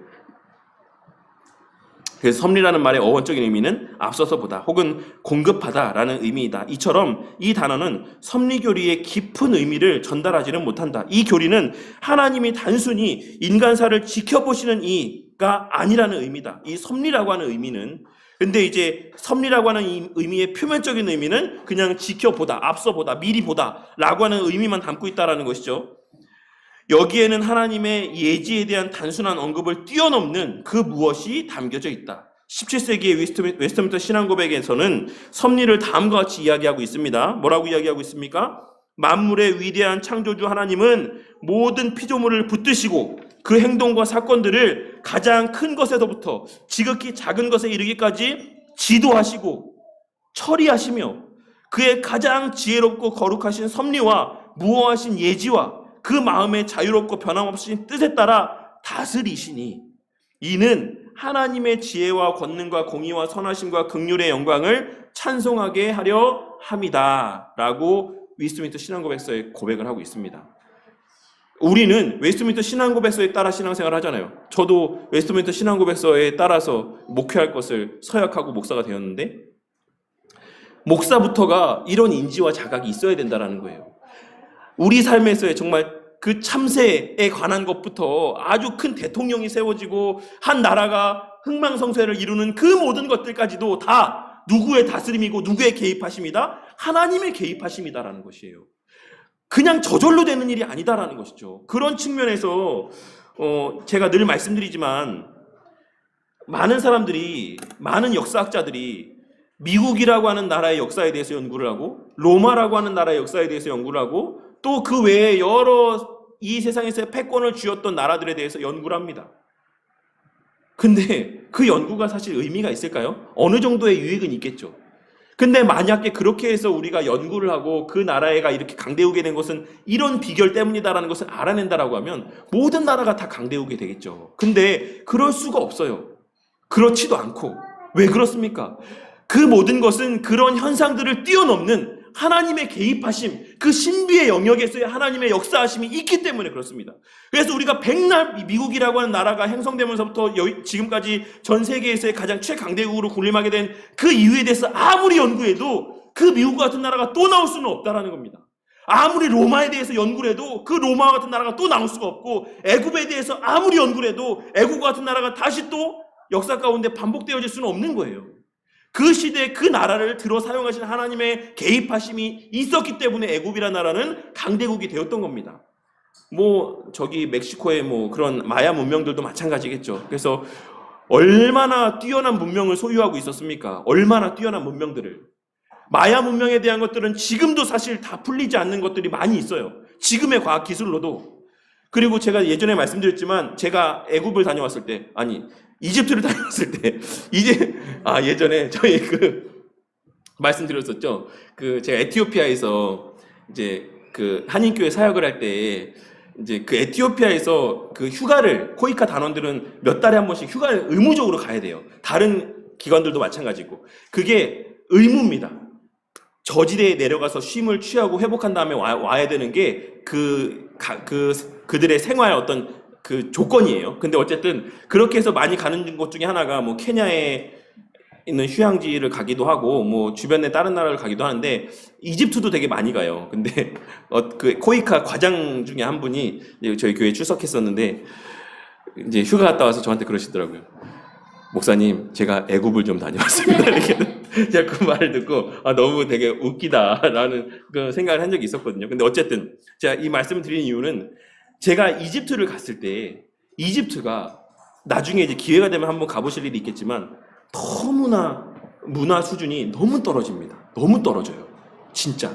그래서 섭리라는 말의 어원적인 의미는 앞서서보다 혹은 공급하다라는 의미이다. 이처럼 이 단어는 섭리교리의 깊은 의미를 전달하지는 못한다. 이 교리는 하나님이 단순히 인간사를 지켜보시는 이가 아니라는 의미다. 이 섭리라고 하는 의미는 근데 이제 섭리라고 하는 이 의미의 표면적인 의미는 그냥 지켜보다, 앞서보다, 미리 보다라고 하는 의미만 담고 있다라는 것이죠. 여기에는 하나님의 예지에 대한 단순한 언급을 뛰어넘는 그 무엇이 담겨져 있다. 17세기의 웨스트민스터 신앙고백에서는 섭리를 다음과 같이 이야기하고 있습니다. 뭐라고 이야기하고 있습니까? 만물의 위대한 창조주 하나님은 모든 피조물을 붙드시고 그 행동과 사건들을 가장 큰 것에서부터 지극히 작은 것에 이르기까지 지도하시고 처리하시며 그의 가장 지혜롭고 거룩하신 섭리와 무호하신 예지와 그 마음의 자유롭고 변함없으신 뜻에 따라 다스리시니 이는 하나님의 지혜와 권능과 공의와 선하심과 긍휼의 영광을 찬송하게 하려 함이다 라고 웨스트민스터 신앙고백서에 고백을 하고 있습니다. 우리는 웨스트민스터 신앙고백서에 따라 신앙생활을 하잖아요. 저도 웨스트민스터 신앙고백서에 따라서 목회할 것을 서약하고 목사가 되었는데 목사부터가 이런 인지와 자각이 있어야 된다는 거예요. 우리 삶에서의 정말 그 참새에 관한 것부터 아주 큰 대통령이 세워지고 한 나라가 흥망성쇠를 이루는 그 모든 것들까지도 다 누구의 다스림이고 누구의 개입하심이다? 하나님의 개입하심이다라는 것이에요. 그냥 저절로 되는 일이 아니다라는 것이죠. 그런 측면에서 제가 늘 말씀드리지만 많은 사람들이, 많은 역사학자들이 미국이라고 하는 나라의 역사에 대해서 연구를 하고 로마라고 하는 나라의 역사에 대해서 연구를 하고 또 그 외에 여러 이 세상에서의 패권을 쥐었던 나라들에 대해서 연구를 합니다. 근데 그 연구가 사실 의미가 있을까요? 어느 정도의 유익은 있겠죠. 근데 만약에 그렇게 해서 우리가 연구를 하고 그 나라가 이렇게 강대우게 된 것은 이런 비결 때문이다라는 것을 알아낸다라고 하면 모든 나라가 다 강대우게 되겠죠. 근데 그럴 수가 없어요. 그렇지도 않고. 왜 그렇습니까? 그 모든 것은 그런 현상들을 뛰어넘는 하나님의 개입하심, 그 신비의 영역에서의 하나님의 역사하심이 있기 때문에 그렇습니다. 그래서 우리가 백날 미국이라고 하는 나라가 형성되면서부터 지금까지 전 세계에서의 가장 최강대국으로 군림하게 된 그 이유에 대해서 아무리 연구해도 그 미국 같은 나라가 또 나올 수는 없다라는 겁니다. 아무리 로마에 대해서 연구를 해도 그 로마와 같은 나라가 또 나올 수가 없고, 애굽에 대해서 아무리 연구를 해도 애굽과 같은 나라가 다시 또 역사 가운데 반복되어질 수는 없는 거예요. 그 시대에 그 나라를 들어 사용하신 하나님의 개입하심이 있었기 때문에 애굽이라는 나라는 강대국이 되었던 겁니다. 저기 멕시코의 그런 마야 문명들도 마찬가지겠죠. 그래서 얼마나 뛰어난 문명을 소유하고 있었습니까? 얼마나 뛰어난 문명들을. 마야 문명에 대한 것들은 지금도 사실 다 풀리지 않는 것들이 많이 있어요. 지금의 과학 기술로도. 그리고 제가 예전에 말씀드렸지만, 제가 애굽을 다녀왔을 때, 이집트를 다녀왔을 때, 예전에 저희 말씀드렸었죠. 제가 에티오피아에서 이제 한인교회 사역을 할 때, 이제 에티오피아에서 휴가를, 코이카 단원들은 몇 달에 한 번씩 휴가를 의무적으로 가야 돼요. 다른 기관들도 마찬가지고. 그게 의무입니다. 저지대에 내려가서 쉼을 취하고 회복한 다음에 와야 되는 게 그들의 생활 어떤 조건이에요. 근데 어쨌든 그렇게 해서 많이 가는 곳 중에 하나가 케냐에 있는 휴양지를 가기도 하고 주변에 다른 나라를 가기도 하는데, 이집트도 되게 많이 가요. 근데 코이카 과장 중에 한 분이 저희 교회에 출석했었는데, 이제 휴가 갔다 와서 저한테 그러시더라고요. 목사님, 제가 애굽을 좀 다녀왔습니다. 이렇게 제가 그 말을 듣고 너무 되게 웃기다라는 그 생각을 한 적이 있었거든요. 근데 어쨌든 제가 이 말씀을 드린 이유는, 제가 이집트를 갔을 때, 이집트가 나중에 이제 기회가 되면 한번 가보실 일이 있겠지만, 너무나 문화 수준이 너무 떨어집니다. 너무 떨어져요. 진짜.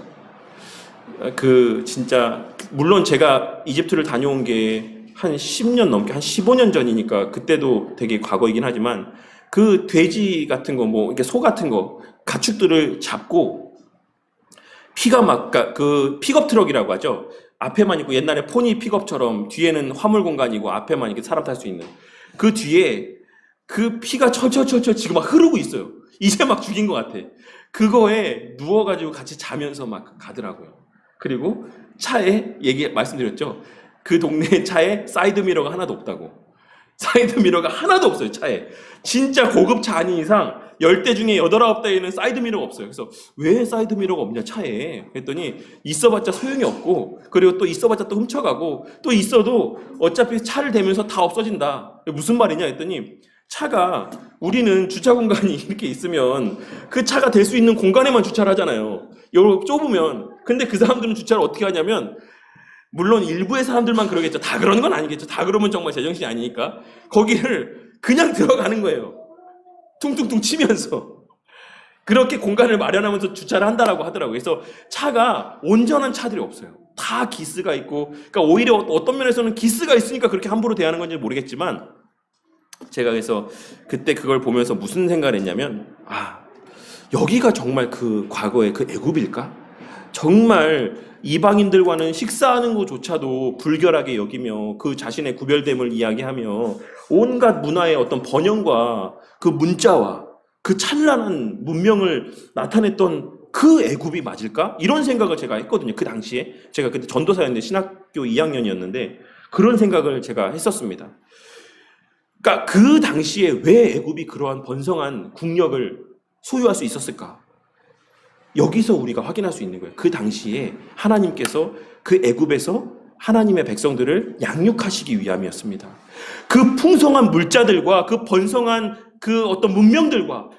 진짜 물론 제가 이집트를 다녀온 게 한 10년 넘게, 한 15년 전이니까 그때도 되게 과거이긴 하지만, 돼지 같은 거, 이렇게 소 같은 거, 가축들을 잡고 피가 막, 픽업 트럭이라고 하죠. 앞에만 있고, 옛날에 포니 픽업처럼 뒤에는 화물 공간이고 앞에만 이렇게 사람 탈 수 있는, 그 뒤에 피가 지금 막 흐르고 있어요. 이제 막 죽인 것 같아. 그거에 누워가지고 같이 자면서 막 가더라고요. 그리고 차에 말씀드렸죠. 그 동네 차에 사이드 미러가 하나도 없다고. 사이드 미러가 하나도 없어요, 차에. 진짜 고급 차 아닌 이상 10대 중에 8, 9대에는 사이드 미러가 없어요. 그래서 왜 사이드 미러가 없냐, 차에. 그랬더니 있어봤자 소용이 없고, 그리고 또 있어봤자 또 훔쳐가고, 또 있어도 어차피 차를 대면서 다 없어진다. 무슨 말이냐 했더니, 차가, 우리는 주차 공간이 이렇게 있으면 그 차가 될 수 있는 공간에만 주차를 하잖아요. 요렇게 좁으면. 근데 그 사람들은 주차를 어떻게 하냐면, 물론 일부의 사람들만 그러겠죠. 다 그러는 건 아니겠죠. 다 그러면 정말 제정신이 아니니까. 거기를 그냥 들어가는 거예요. 퉁퉁퉁 치면서. 그렇게 공간을 마련하면서 주차를 한다라고 하더라고요. 그래서 차가, 온전한 차들이 없어요. 다 기스가 있고, 그러니까 오히려 어떤 면에서는 기스가 있으니까 그렇게 함부로 대하는 건지 모르겠지만, 제가 그래서 그때 그걸 보면서 무슨 생각을 했냐면, 여기가 정말 과거의 애굽일까? 정말 이방인들과는 식사하는 것조차도 불결하게 여기며, 자신의 구별됨을 이야기하며, 온갖 문화의 어떤 번영과 문자와 찬란한 문명을 나타냈던 애굽이 맞을까? 이런 생각을 제가 했거든요. 그 당시에. 제가 그때 전도사였는데, 신학교 2학년이었는데 그런 생각을 제가 했었습니다. 그러니까 그 당시에 왜 애굽이 그러한 번성한 국력을 소유할 수 있었을까? 여기서 우리가 확인할 수 있는 거예요. 그 당시에 하나님께서 애굽에서 하나님의 백성들을 양육하시기 위함이었습니다. 풍성한 물자들과 번성한 어떤 문명들과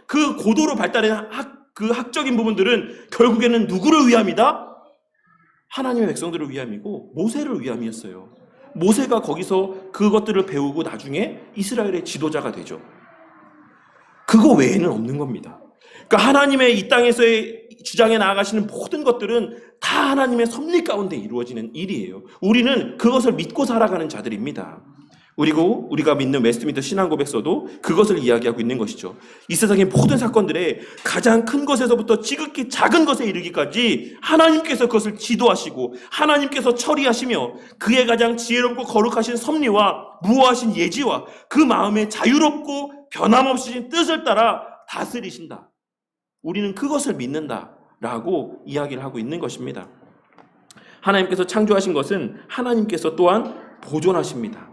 고도로 발달한 학적인 부분들은 결국에는 누구를 위함이다? 하나님의 백성들을 위함이고, 모세를 위함이었어요. 모세가 거기서 그것들을 배우고 나중에 이스라엘의 지도자가 되죠. 그거 외에는 없는 겁니다. 그러니까 하나님의 이 땅에서의 주장해 나아가시는 모든 것들은 다 하나님의 섭리 가운데 이루어지는 일이에요. 우리는 그것을 믿고 살아가는 자들입니다. 그리고 우리가 믿는 웨스트민스터 신앙 고백서도 그것을 이야기하고 있는 것이죠. 이 세상의 모든 사건들의 가장 큰 것에서부터 지극히 작은 것에 이르기까지 하나님께서 그것을 지도하시고 하나님께서 처리하시며, 그의 가장 지혜롭고 거룩하신 섭리와 무호하신 예지와 그 마음의 자유롭고 변함없으신 뜻을 따라 다스리신다. 우리는 그것을 믿는다라고 이야기를 하고 있는 것입니다. 하나님께서 창조하신 것은 하나님께서 또한 보존하십니다.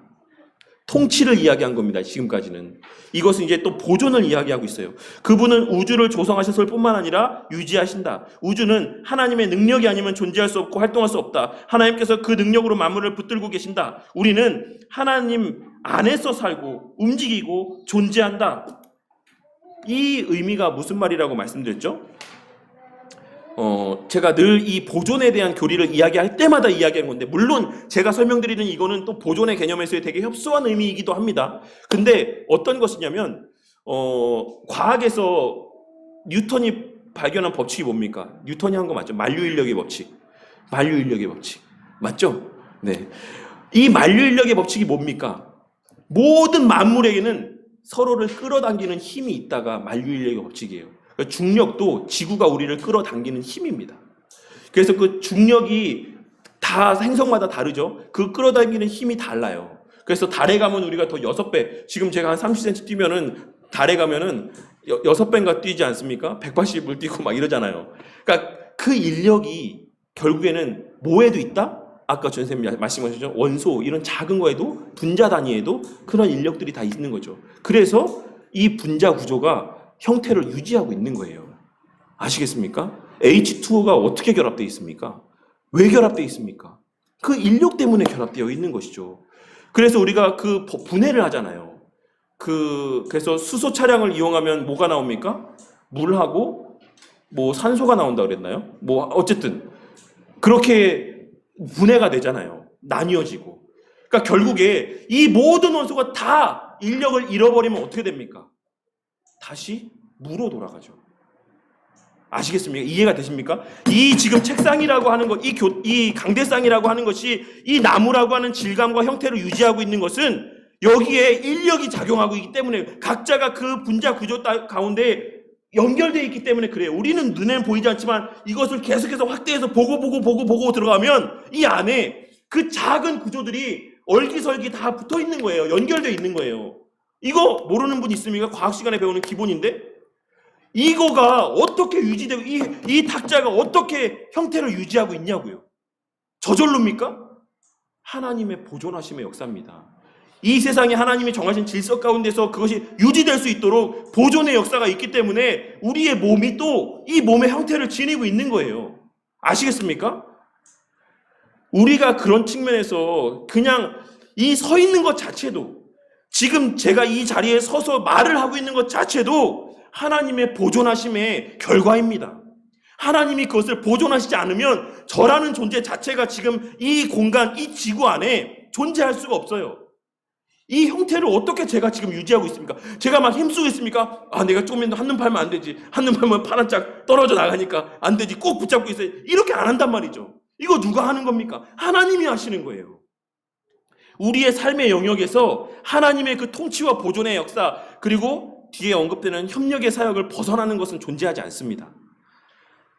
통치를 이야기한 겁니다. 지금까지는. 이것은 이제 또 보존을 이야기하고 있어요. 그분은 우주를 조성하셨을 뿐만 아니라 유지하신다. 우주는 하나님의 능력이 아니면 존재할 수 없고 활동할 수 없다. 하나님께서 그 능력으로 만물을 붙들고 계신다. 우리는 하나님 안에서 살고 움직이고 존재한다. 이 의미가 무슨 말이라고 말씀드렸죠? 제가 늘 이 보존에 대한 교리를 이야기할 때마다 이야기하는 건데, 물론 제가 설명드리는 이거는 또 보존의 개념에서의 되게 협소한 의미이기도 합니다. 근데 어떤 것이냐면, 과학에서 뉴턴이 발견한 법칙이 뭡니까? 뉴턴이 한 거 맞죠? 만류인력의 법칙. 만류인력의 법칙. 맞죠? 네. 이 만류인력의 법칙이 뭡니까? 모든 만물에게는 서로를 끌어당기는 힘이 있다가 만류인력의 법칙이에요. 중력도 지구가 우리를 끌어당기는 힘입니다. 그래서 그 중력이 다 행성마다 다르죠. 그 끌어당기는 힘이 달라요. 그래서 달에 가면 우리가 더 6배, 지금 제가 한 30cm 뛰면은 달에 가면은 6배인가 뛰지 않습니까? 180을 뛰고 막 이러잖아요. 그러니까 그 인력이 결국에는 뭐에도 있다? 아까 전 선생님이 말씀하셨죠. 원소, 이런 작은 거에도, 분자 단위에도 그런 인력들이 다 있는 거죠. 그래서 이 분자 구조가 형태를 유지하고 있는 거예요. 아시겠습니까? H2O가 어떻게 결합되어 있습니까? 왜 결합되어 있습니까? 그 인력 때문에 결합되어 있는 것이죠. 그래서 우리가 그 분해를 하잖아요. 그래서 수소 차량을 이용하면 뭐가 나옵니까? 물하고 뭐 산소가 나온다 그랬나요? 뭐 어쨌든 그렇게 분해가 되잖아요. 나뉘어지고. 그러니까 결국에 이 모든 원소가 다 인력을 잃어버리면 어떻게 됩니까? 다시 무로 돌아가죠. 아시겠습니까? 이해가 되십니까? 이 지금 책상이라고 하는 것, 이 강대상이라고 하는 것이 이 나무라고 하는 질감과 형태를 유지하고 있는 것은 여기에 인력이 작용하고 있기 때문에, 각자가 그 분자 구조 가운데 연결되어 있기 때문에 그래요. 우리는 눈에는 보이지 않지만 이것을 계속해서 확대해서 보고 들어가면 이 안에 그 작은 구조들이 얼기설기 다 붙어 있는 거예요. 연결되어 있는 거예요. 이거 모르는 분 있습니까? 과학 시간에 배우는 기본인데, 이거가 어떻게 유지되고 이 탁자가 어떻게 형태를 유지하고 있냐고요. 저절로입니까? 하나님의 보존하심의 역사입니다. 이 세상에 하나님이 정하신 질서 가운데서 그것이 유지될 수 있도록 보존의 역사가 있기 때문에 우리의 몸이 또 이 몸의 형태를 지니고 있는 거예요. 아시겠습니까? 우리가 그런 측면에서 그냥 이 서 있는 것 자체도, 지금 제가 이 자리에 서서 말을 하고 있는 것 자체도 하나님의 보존하심의 결과입니다. 하나님이 그것을 보존하시지 않으면 저라는 존재 자체가 지금 이 공간, 이 지구 안에 존재할 수가 없어요. 이 형태를 어떻게 제가 지금 유지하고 있습니까? 제가 막 힘쓰고 있습니까? 내가 조금 한눈 팔면 안 되지. 한눈 팔면 팔 한 짝 떨어져 나가니까 안 되지. 꼭 붙잡고 있어요. 이렇게 안 한단 말이죠. 이거 누가 하는 겁니까? 하나님이 하시는 거예요. 우리의 삶의 영역에서 하나님의 그 통치와 보존의 역사, 그리고 뒤에 언급되는 협력의 사역을 벗어나는 것은 존재하지 않습니다.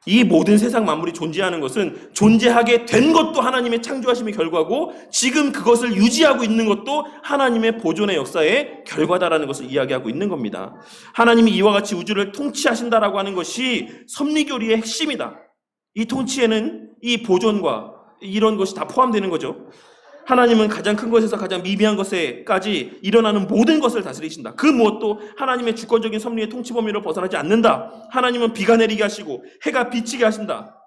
이 모든 세상 만물이 존재하는 것은 존재하게 된 것도 하나님의 창조하심의 결과고, 지금 그것을 유지하고 있는 것도 하나님의 보존의 역사의 결과다라는 것을 이야기하고 있는 겁니다. 하나님이 이와 같이 우주를 통치하신다라고 하는 것이 섭리교리의 핵심이다. 이 통치에는 이 보존과 이런 것이 다 포함되는 거죠. 하나님은 가장 큰 것에서 가장 미미한 것에까지 일어나는 모든 것을 다스리신다. 그 무엇도 하나님의 주권적인 섭리의 통치 범위를 벗어나지 않는다. 하나님은 비가 내리게 하시고 해가 비치게 하신다.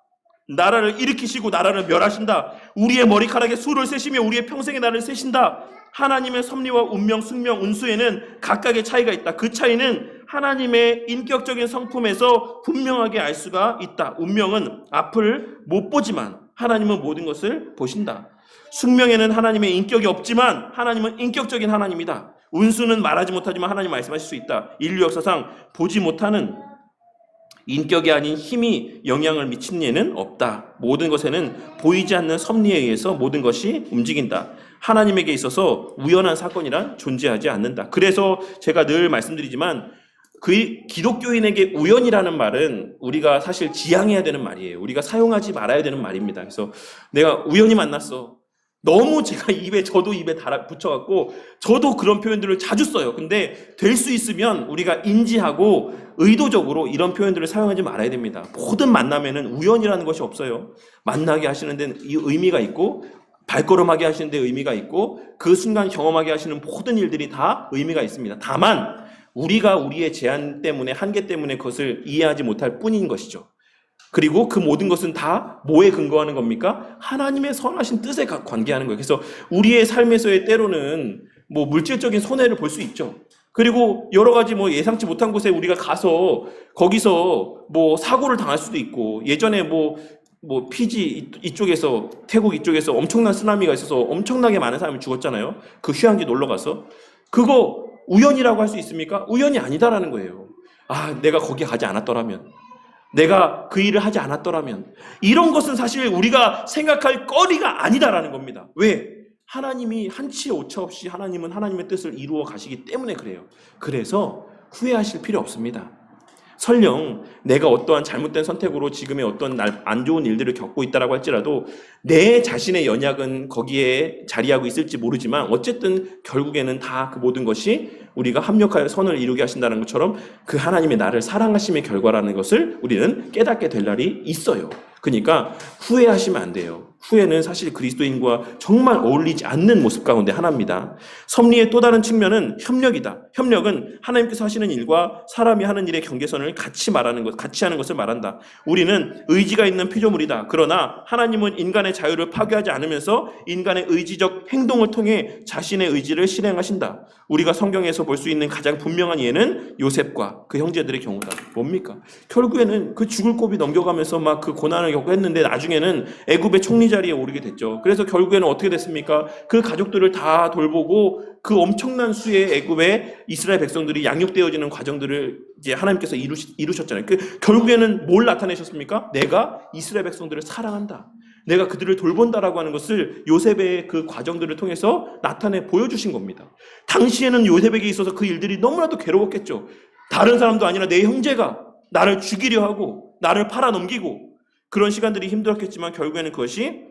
나라를 일으키시고 나라를 멸하신다. 우리의 머리카락에 수를 세시며 우리의 평생의 날을 세신다. 하나님의 섭리와 운명, 숙명, 운수에는 각각의 차이가 있다. 그 차이는 하나님의 인격적인 성품에서 분명하게 알 수가 있다. 운명은 앞을 못 보지만 하나님은 모든 것을 보신다. 숙명에는 하나님의 인격이 없지만 하나님은 인격적인 하나님이다. 운수는 말하지 못하지만 하나님 말씀하실 수 있다. 인류 역사상 보지 못하는 인격이 아닌 힘이 영향을 미친 예는 없다. 모든 것에는 보이지 않는 섭리에 의해서 모든 것이 움직인다. 하나님에게 있어서 우연한 사건이란 존재하지 않는다. 그래서 제가 늘 말씀드리지만 그 기독교인에게 우연이라는 말은 우리가 사실 지양해야 되는 말이에요. 우리가 사용하지 말아야 되는 말입니다. 그래서 내가 우연히 만났어. 너무 제가 저도 입에 붙여갖고 저도 그런 표현들을 자주 써요. 근데 될 수 있으면 우리가 인지하고 의도적으로 이런 표현들을 사용하지 말아야 됩니다. 모든 만남에는 우연이라는 것이 없어요. 만나게 하시는 데는 이 의미가 있고 발걸음하게 하시는 데 의미가 있고 그 순간 경험하게 하시는 모든 일들이 다 의미가 있습니다. 다만 우리가 우리의 제한 때문에 한계 때문에 그것을 이해하지 못할 뿐인 것이죠. 그리고 그 모든 것은 다 뭐에 근거하는 겁니까? 하나님의 선하신 뜻에 관계하는 거예요. 그래서 우리의 삶에서의 때로는 뭐 물질적인 손해를 볼 수 있죠. 그리고 여러 가지 뭐 예상치 못한 곳에 우리가 가서 거기서 뭐 사고를 당할 수도 있고 예전에 뭐 피지 이쪽에서 태국 이쪽에서 엄청난 쓰나미가 있어서 엄청나게 많은 사람이 죽었잖아요. 그 휴양지 놀러 가서 그거 우연이라고 할 수 있습니까? 우연이 아니다라는 거예요. 아, 내가 거기 가지 않았더라면, 내가 그 일을 하지 않았더라면, 이런 것은 사실 우리가 생각할 거리가 아니다라는 겁니다. 왜? 하나님이 한치 오차 없이 하나님은 하나님의 뜻을 이루어 가시기 때문에 그래요. 그래서 후회하실 필요 없습니다. 설령 내가 어떠한 잘못된 선택으로 지금의 어떤 안 좋은 일들을 겪고 있다라고 할지라도 내 자신의 연약은 거기에 자리하고 있을지 모르지만 어쨌든 결국에는 다 그 모든 것이 우리가 합력하여 선을 이루게 하신다는 것처럼 그 하나님의 나를 사랑하심의 결과라는 것을 우리는 깨닫게 될 날이 있어요. 그러니까 후회하시면 안 돼요. 후회는 사실 그리스도인과 정말 어울리지 않는 모습 가운데 하나입니다. 섭리의 또 다른 측면은 협력이다. 협력은 하나님께서 하시는 일과 사람이 하는 일의 경계선을 같이 하는 것을 말한다. 우리는 의지가 있는 피조물이다. 그러나 하나님은 인간의 자유를 파괴하지 않으면서 인간의 의지적 행동을 통해 자신의 의지를 실행하신다. 우리가 성경에서 볼 수 있는 가장 분명한 예는 요셉과 그 형제들의 경우다. 뭡니까? 결국에는 그 죽을 고비 넘겨가면서 막 그 고난을 겪고 했는데 나중에는 애굽의 총리 자리에 오르게 됐죠. 그래서 결국에는 어떻게 됐습니까? 그 가족들을 다 돌보고 그 엄청난 수의 애굽의 이스라엘 백성들이 양육되어지는 과정들을 이제 하나님께서 이루셨잖아요. 결국에는 뭘 나타내셨습니까? 내가 이스라엘 백성들을 사랑한다. 내가 그들을 돌본다라고 하는 것을 요셉의 그 과정들을 통해서 나타내 보여주신 겁니다. 당시에는 요셉에게 있어서 그 일들이 너무나도 괴로웠겠죠. 다른 사람도 아니라 내 형제가 나를 죽이려 하고 나를 팔아넘기고 그런 시간들이 힘들었겠지만 결국에는 그것이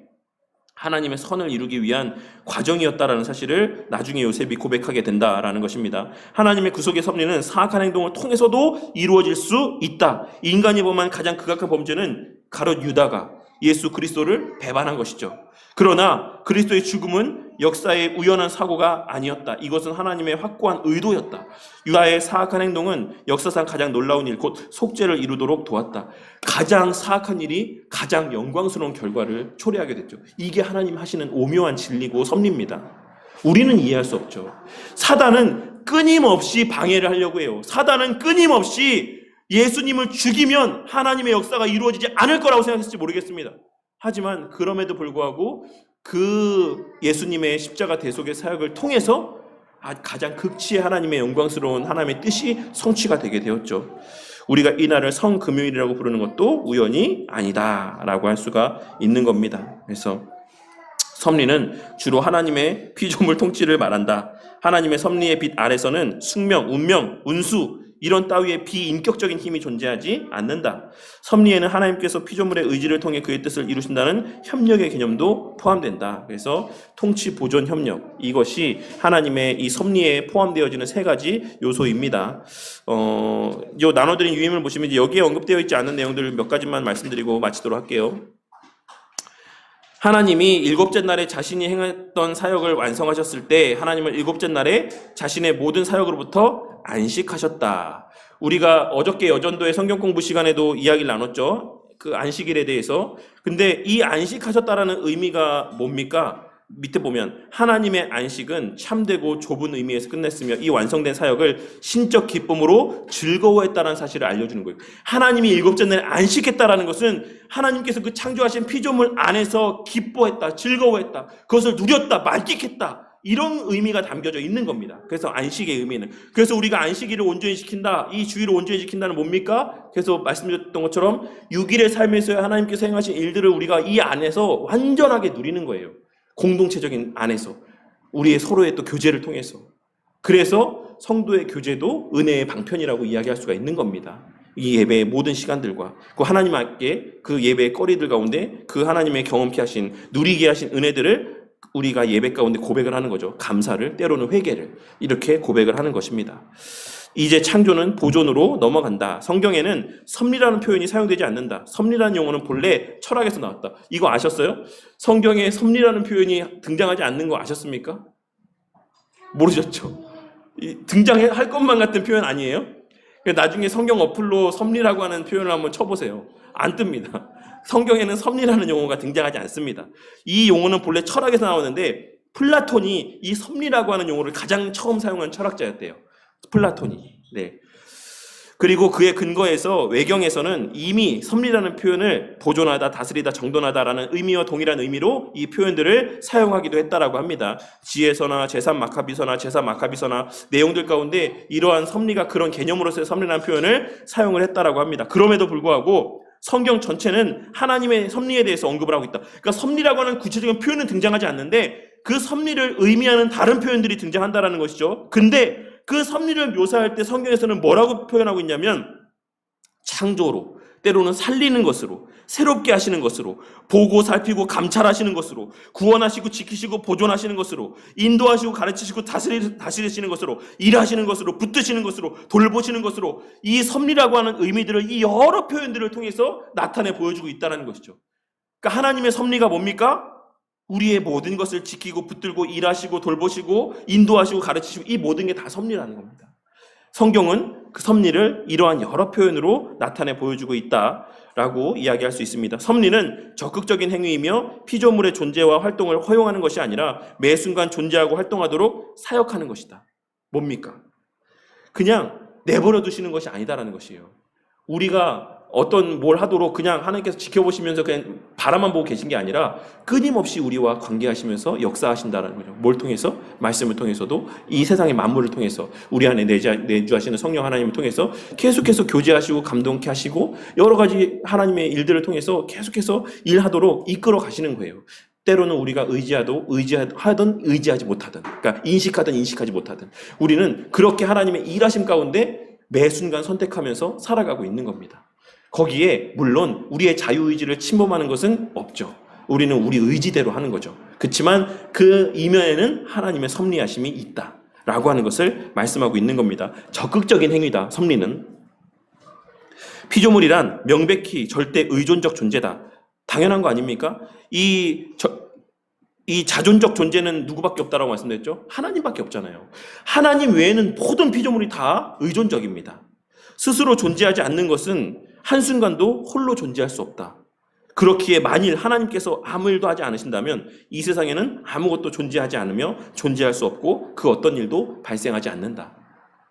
하나님의 선을 이루기 위한 과정이었다라는 사실을 나중에 요셉이 고백하게 된다라는 것입니다. 하나님의 구속의 섭리는 사악한 행동을 통해서도 이루어질 수 있다. 인간이 범한 가장 극악한 범죄는 가롯 유다가 예수 그리스도를 배반한 것이죠. 그러나 그리스도의 죽음은 역사의 우연한 사고가 아니었다. 이것은 하나님의 확고한 의도였다. 유다의 사악한 행동은 역사상 가장 놀라운 일, 곧 속죄를 이루도록 도왔다. 가장 사악한 일이 가장 영광스러운 결과를 초래하게 됐죠. 이게 하나님 하시는 오묘한 진리고 섭리입니다. 우리는 이해할 수 없죠. 사단은 끊임없이 방해를 하려고 해요. 사단은 끊임없이 예수님을 죽이면 하나님의 역사가 이루어지지 않을 거라고 생각했을지 모르겠습니다. 하지만 그럼에도 불구하고 그 예수님의 십자가 대속의 사역을 통해서 가장 극치의 하나님의 영광스러운 하나님의 뜻이 성취가 되게 되었죠. 우리가 이날을 성금요일이라고 부르는 것도 우연이 아니다라고 할 수가 있는 겁니다. 그래서 섭리는 주로 하나님의 피조물 통치를 말한다. 하나님의 섭리의 빛 아래서는 숙명, 운명, 운수 이런 따위의 비인격적인 힘이 존재하지 않는다. 섭리에는 하나님께서 피조물의 의지를 통해 그의 뜻을 이루신다는 협력의 개념도 포함된다. 그래서 통치, 보존, 협력 이것이 하나님의 이 섭리에 포함되어지는 세 가지 요소입니다. 요 나눠드린 유임을 보시면 이제 여기에 언급되어 있지 않은 내용들을 몇 가지만 말씀드리고 마치도록 할게요. 하나님이 일곱째 날에 자신이 행했던 사역을 완성하셨을 때 하나님은 일곱째 날에 자신의 모든 사역으로부터 안식하셨다. 우리가 어저께 여전도의 성경 공부 시간에도 이야기를 나눴죠. 그 안식일에 대해서. 근데 이 안식하셨다라는 의미가 뭡니까? 밑에 보면 하나님의 안식은 참되고 좁은 의미에서 끝냈으며 이 완성된 사역을 신적 기쁨으로 즐거워했다는 사실을 알려주는 거예요. 하나님이 일곱째 날에 안식했다라는 것은 하나님께서 그 창조하신 피조물 안에서 기뻐했다, 즐거워했다, 그것을 누렸다, 만끽했다, 이런 의미가 담겨져 있는 겁니다. 그래서 안식의 의미는, 그래서 우리가 안식일을 온전히 지킨다, 이 주일을 온전히 지킨다는 뭡니까? 그래서 말씀드렸던 것처럼 6일의 삶에서 하나님께서 행하신 일들을 우리가 이 안에서 완전하게 누리는 거예요. 공동체적인 안에서 우리의 서로의 또 교제를 통해서. 그래서 성도의 교제도 은혜의 방편이라고 이야기할 수가 있는 겁니다. 이 예배의 모든 시간들과 그 하나님께 그 예배의 거리들 가운데 그 하나님의 경험케 하신, 누리게 하신 은혜들을 우리가 예배 가운데 고백을 하는 거죠. 감사를, 때로는 회개를, 이렇게 고백을 하는 것입니다. 이제 창조는 보존으로 넘어간다. 성경에는 섭리라는 표현이 사용되지 않는다. 섭리라는 용어는 본래 철학에서 나왔다. 이거 아셨어요? 성경에 섭리라는 표현이 등장하지 않는 거 아셨습니까? 모르셨죠? 등장할 것만 같은 표현 아니에요? 나중에 성경 어플로 섭리라고 하는 표현을 한번 쳐보세요. 안 뜹니다. 성경에는 섭리라는 용어가 등장하지 않습니다. 이 용어는 본래 철학에서 나오는데 플라톤이 이 섭리라고 하는 용어를 가장 처음 사용한 철학자였대요. 플라톤이. 네. 그리고 그의 근거에서 외경에서는 이미 섭리라는 표현을 보존하다, 다스리다, 정돈하다라는 의미와 동일한 의미로 이 표현들을 사용하기도 했다라고 합니다. 지혜서나 제3마카비서나 제4마카비서나 내용들 가운데 이러한 섭리가 그런 개념으로서의 섭리라는 표현을 사용을 했다라고 합니다. 그럼에도 불구하고 성경 전체는 하나님의 섭리에 대해서 언급을 하고 있다. 그러니까 섭리라고 하는 구체적인 표현은 등장하지 않는데 그 섭리를 의미하는 다른 표현들이 등장한다라는 것이죠. 근데 그 섭리를 묘사할 때 성경에서는 뭐라고 표현하고 있냐면 창조로, 때로는 살리는 것으로, 새롭게 하시는 것으로, 보고 살피고 감찰하시는 것으로, 구원하시고 지키시고 보존하시는 것으로, 인도하시고 가르치시고 다스리시는 것으로, 일하시는 것으로, 붙드시는 것으로, 돌보시는 것으로, 이 섭리라고 하는 의미들을 이 여러 표현들을 통해서 나타내 보여주고 있다는 것이죠. 그러니까 하나님의 섭리가 뭡니까? 우리의 모든 것을 지키고 붙들고 일하시고 돌보시고 인도하시고 가르치시고 이 모든 게 다 섭리라는 겁니다. 성경은 그 섭리를 이러한 여러 표현으로 나타내 보여주고 있다라고 이야기할 수 있습니다. 섭리는 적극적인 행위이며 피조물의 존재와 활동을 허용하는 것이 아니라 매 순간 존재하고 활동하도록 사역하는 것이다. 뭡니까? 그냥 내버려 두시는 것이 아니다라는 것이에요. 우리가 어떤 뭘 하도록 그냥 하나님께서 지켜보시면서 그냥 바라만 보고 계신 게 아니라 끊임없이 우리와 관계하시면서 역사하신다는 거죠. 뭘 통해서? 말씀을 통해서도 이 세상의 만물을 통해서 우리 안에 내주하시는 성령 하나님을 통해서 계속해서 교제하시고 감동케 하시고 여러 가지 하나님의 일들을 통해서 계속해서 일하도록 이끌어 가시는 거예요. 때로는 우리가 의지하든 의지하지 못하든, 그러니까 인식하든 인식하지 못하든 우리는 그렇게 하나님의 일하심 가운데 매 순간 선택하면서 살아가고 있는 겁니다. 거기에 물론 우리의 자유의지를 침범하는 것은 없죠. 우리는 우리 의지대로 하는 거죠. 그렇지만 그 이면에는 하나님의 섭리하심이 있다라고 하는 것을 말씀하고 있는 겁니다. 적극적인 행위다. 섭리는 피조물이란 명백히 절대 의존적 존재다. 당연한 거 아닙니까? 이 자존적 존재는 누구밖에 없다라고 말씀드렸죠? 하나님밖에 없잖아요. 하나님 외에는 모든 피조물이 다 의존적입니다. 스스로 존재하지 않는 것은 한순간도 홀로 존재할 수 없다. 그렇기에 만일 하나님께서 아무 일도 하지 않으신다면 이 세상에는 아무것도 존재하지 않으며 존재할 수 없고 그 어떤 일도 발생하지 않는다.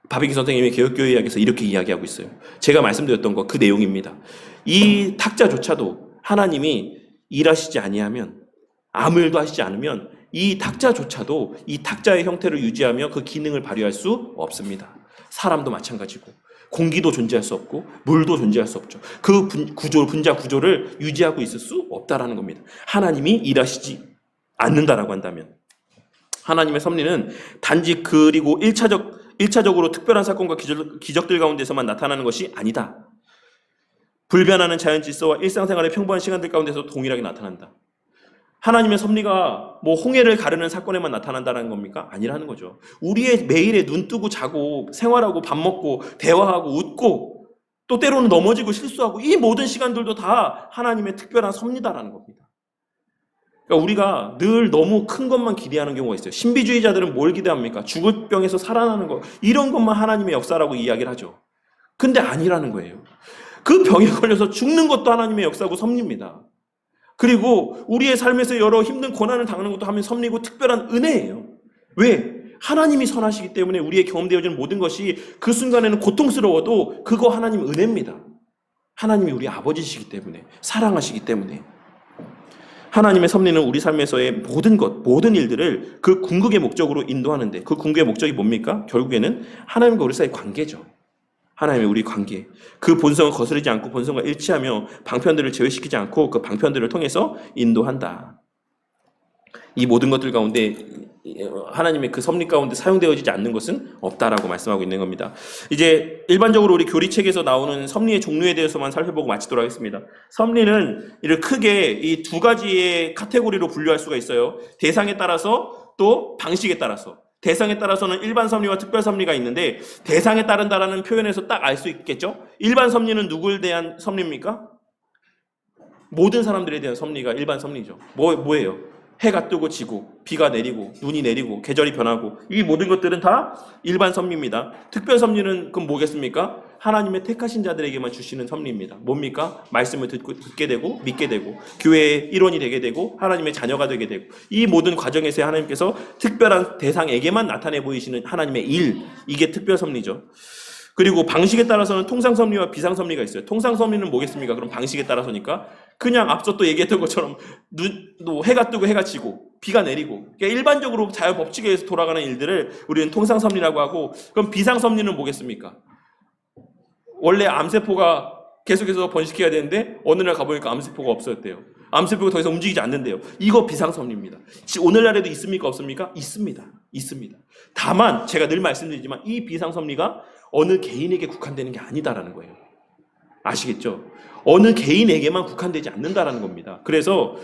바비기 선생님이 개혁교회 이야기에서 이렇게 이야기하고 있어요. 제가 말씀드렸던 거 그 내용입니다. 이 탁자조차도 하나님이 일하시지 아니하면 아무 일도 하시지 않으면 이 탁자조차도 이 탁자의 형태를 유지하며 그 기능을 발휘할 수 없습니다. 사람도 마찬가지고 공기도 존재할 수 없고 물도 존재할 수 없죠. 그 분자 구조를 유지하고 있을 수 없다라는 겁니다. 하나님이 일하시지 않는다라고 한다면 하나님의 섭리는 단지 그리고 1차적으로 특별한 사건과 기적들 가운데서만 나타나는 것이 아니다. 불변하는 자연 질서와 일상생활의 평범한 시간들 가운데서 동일하게 나타난다. 하나님의 섭리가 뭐 홍해를 가르는 사건에만 나타난다는 겁니까? 아니라는 거죠. 우리의 매일에 눈 뜨고 자고 생활하고 밥 먹고 대화하고 웃고 또 때로는 넘어지고 실수하고 이 모든 시간들도 다 하나님의 특별한 섭리다라는 겁니다. 그러니까 우리가 늘 너무 큰 것만 기대하는 경우가 있어요. 신비주의자들은 뭘 기대합니까? 죽을 병에서 살아나는 거 이런 것만 하나님의 역사라고 이야기를 하죠. 근데 아니라는 거예요. 그 병에 걸려서 죽는 것도 하나님의 역사고 섭리입니다. 그리고 우리의 삶에서 여러 힘든 고난을 당하는 것도 하면 섭리고 특별한 은혜예요. 왜? 하나님이 선하시기 때문에 우리의 경험되어지는 모든 것이 그 순간에는 고통스러워도 그거 하나님 은혜입니다. 하나님이 우리 아버지시기 때문에 사랑하시기 때문에 하나님의 섭리는 우리 삶에서의 모든 것, 모든 일들을 그 궁극의 목적으로 인도하는데 그 궁극의 목적이 뭡니까? 결국에는 하나님과 우리 사이의 관계죠. 하나님의 우리 관계, 그 본성을 거스르지 않고 본성과 일치하며 방편들을 제외시키지 않고 그 방편들을 통해서 인도한다. 이 모든 것들 가운데 하나님의 그 섭리 가운데 사용되어지지 않는 것은 없다라고 말씀하고 있는 겁니다. 이제 일반적으로 우리 교리책에서 나오는 섭리의 종류에 대해서만 살펴보고 마치도록 하겠습니다. 섭리는 이를 크게 이 두 가지의 카테고리로 분류할 수가 있어요. 대상에 따라서 또 방식에 따라서. 대상에 따라서는 일반 섭리와 특별 섭리가 있는데 대상에 따른다라는 표현에서 딱 알 수 있겠죠? 일반 섭리는 누구에 대한 섭리입니까? 모든 사람들에 대한 섭리가 일반 섭리죠. 뭐예요? 해가 뜨고 지고 비가 내리고 눈이 내리고 계절이 변하고 이 모든 것들은 다 일반 섭리입니다. 특별 섭리는 그럼 뭐겠습니까? 하나님의 택하신 자들에게만 주시는 섭리입니다. 뭡니까? 말씀을 듣게 되고 믿게 되고 교회의 일원이 되게 되고 하나님의 자녀가 되게 되고 이 모든 과정에서 하나님께서 특별한 대상에게만 나타내 보이시는 하나님의 일, 이게 특별 섭리죠. 그리고 방식에 따라서는 통상 섭리와 비상 섭리가 있어요. 통상 섭리는 뭐겠습니까? 그럼 방식에 따라서니까 그냥 앞서 또 얘기했던 것처럼 해가 뜨고 해가 지고 비가 내리고 그러니까 일반적으로 자연 법칙에 의해서 돌아가는 일들을 우리는 통상 섭리라고 하고, 그럼 비상 섭리는 뭐겠습니까? 원래 암세포가 계속해서 번식해야 되는데 어느 날 가보니까 암세포가 없어졌대요. 암세포가 더 이상 움직이지 않는데요. 이거 비상 섭리입니다. 오늘날에도 있습니까? 없습니까? 있습니다. 있습니다. 다만 제가 늘 말씀드리지만 이 비상 섭리가 어느 개인에게 국한되는 게 아니다라는 거예요. 아시겠죠? 어느 개인에게만 국한되지 않는다라는 겁니다. 그래서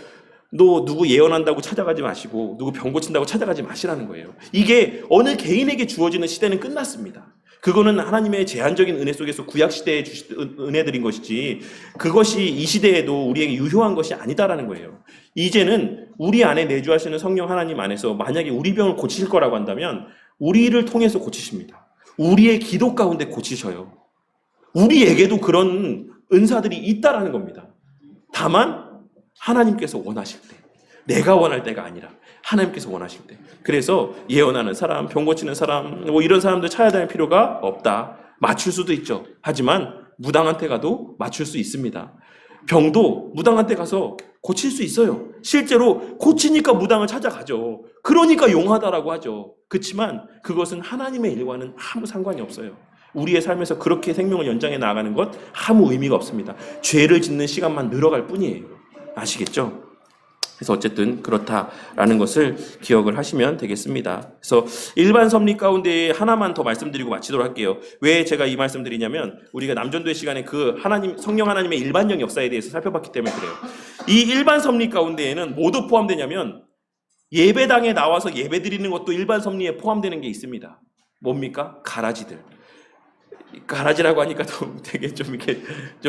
누구 예언한다고 찾아가지 마시고 누구 병 고친다고 찾아가지 마시라는 거예요. 이게 어느 개인에게 주어지는 시대는 끝났습니다. 그거는 하나님의 제한적인 은혜 속에서 구약시대에 주신 은혜들인 것이지 그것이 이 시대에도 우리에게 유효한 것이 아니다라는 거예요. 이제는 우리 안에 내주하시는 성령 하나님 안에서 만약에 우리 병을 고치실 거라고 한다면 우리를 통해서 고치십니다. 우리의 기도 가운데 고치셔요. 우리에게도 그런 은사들이 있다라는 겁니다. 다만 하나님께서 원하실 때, 내가 원할 때가 아니라 하나님께서 원하실 때. 그래서 예언하는 사람, 병 고치는 사람, 이런 사람들 찾아다닐 필요가 없다. 맞출 수도 있죠. 하지만 무당한테 가도 맞출 수 있습니다. 병도 무당한테 가서 고칠 수 있어요. 실제로 고치니까 무당을 찾아가죠. 그러니까 용하다라고 하죠. 그렇지만 그것은 하나님의 일과는 아무 상관이 없어요. 우리의 삶에서 그렇게 생명을 연장해 나가는 것 아무 의미가 없습니다. 죄를 짓는 시간만 늘어갈 뿐이에요. 아시겠죠? 그래서 어쨌든 그렇다라는 것을 기억을 하시면 되겠습니다. 그래서 일반 섭리 가운데 하나만 더 말씀드리고 마치도록 할게요. 왜 제가 이 말씀드리냐면 우리가 남전도의 시간에 그 성령 하나님의 일반적 역사에 대해서 살펴봤기 때문에 그래요. 이 일반 섭리 가운데에는 뭐도 포함되냐면 예배당에 나와서 예배드리는 것도 일반 섭리에 포함되는 게 있습니다. 뭡니까? 가라지들. 가라지라고 하니까 좀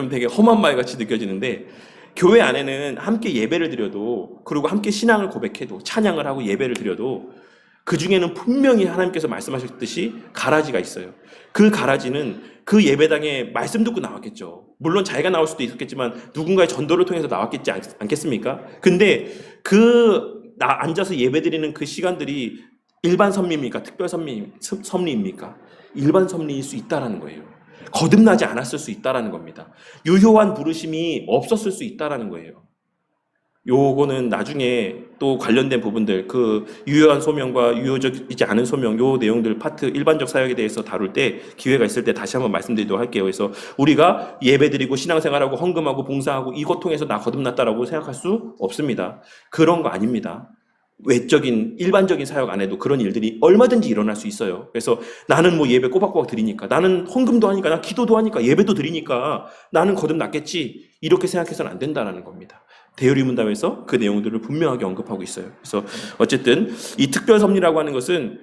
되게 험한 말 같이 느껴지는데, 교회 안에는 함께 예배를 드려도, 그리고 함께 신앙을 고백해도, 찬양을 하고 예배를 드려도 그 중에는 분명히 하나님께서 말씀하셨듯이 가라지가 있어요. 그 가라지는 그 예배당에 말씀 듣고 나왔겠죠. 물론 자기가 나올 수도 있었겠지만 누군가의 전도를 통해서 나왔겠지 않겠습니까? 근데 앉아서 예배드리는 그 시간들이 일반 섭리입니까? 특별 섭리입니까? 일반 섭리일 수 있다라는 거예요. 거듭나지 않았을 수 있다라는 겁니다. 유효한 부르심이 없었을 수 있다라는 거예요. 요거는 나중에 또 관련된 부분들, 그 유효한 소명과 유효적이지 않은 소명, 요 내용들 파트 일반적 사역에 대해서 다룰 때 기회가 있을 때 다시 한번 말씀드리도록 할게요. 그래서 우리가 예배드리고 신앙생활하고 헌금하고 봉사하고 이것 통해서 나 거듭났다라고 생각할 수 없습니다. 그런 거 아닙니다. 외적인 일반적인 사역 안에도 그런 일들이 얼마든지 일어날 수 있어요. 그래서 나는 예배 꼬박꼬박 드리니까, 나는 헌금도 하니까, 난 기도도 하니까, 예배도 드리니까 나는 거듭났겠지, 이렇게 생각해서는 안 된다는 겁니다. 대요리 문답에서 그 내용들을 분명하게 언급하고 있어요. 그래서 어쨌든 이 특별 섭리라고 하는 것은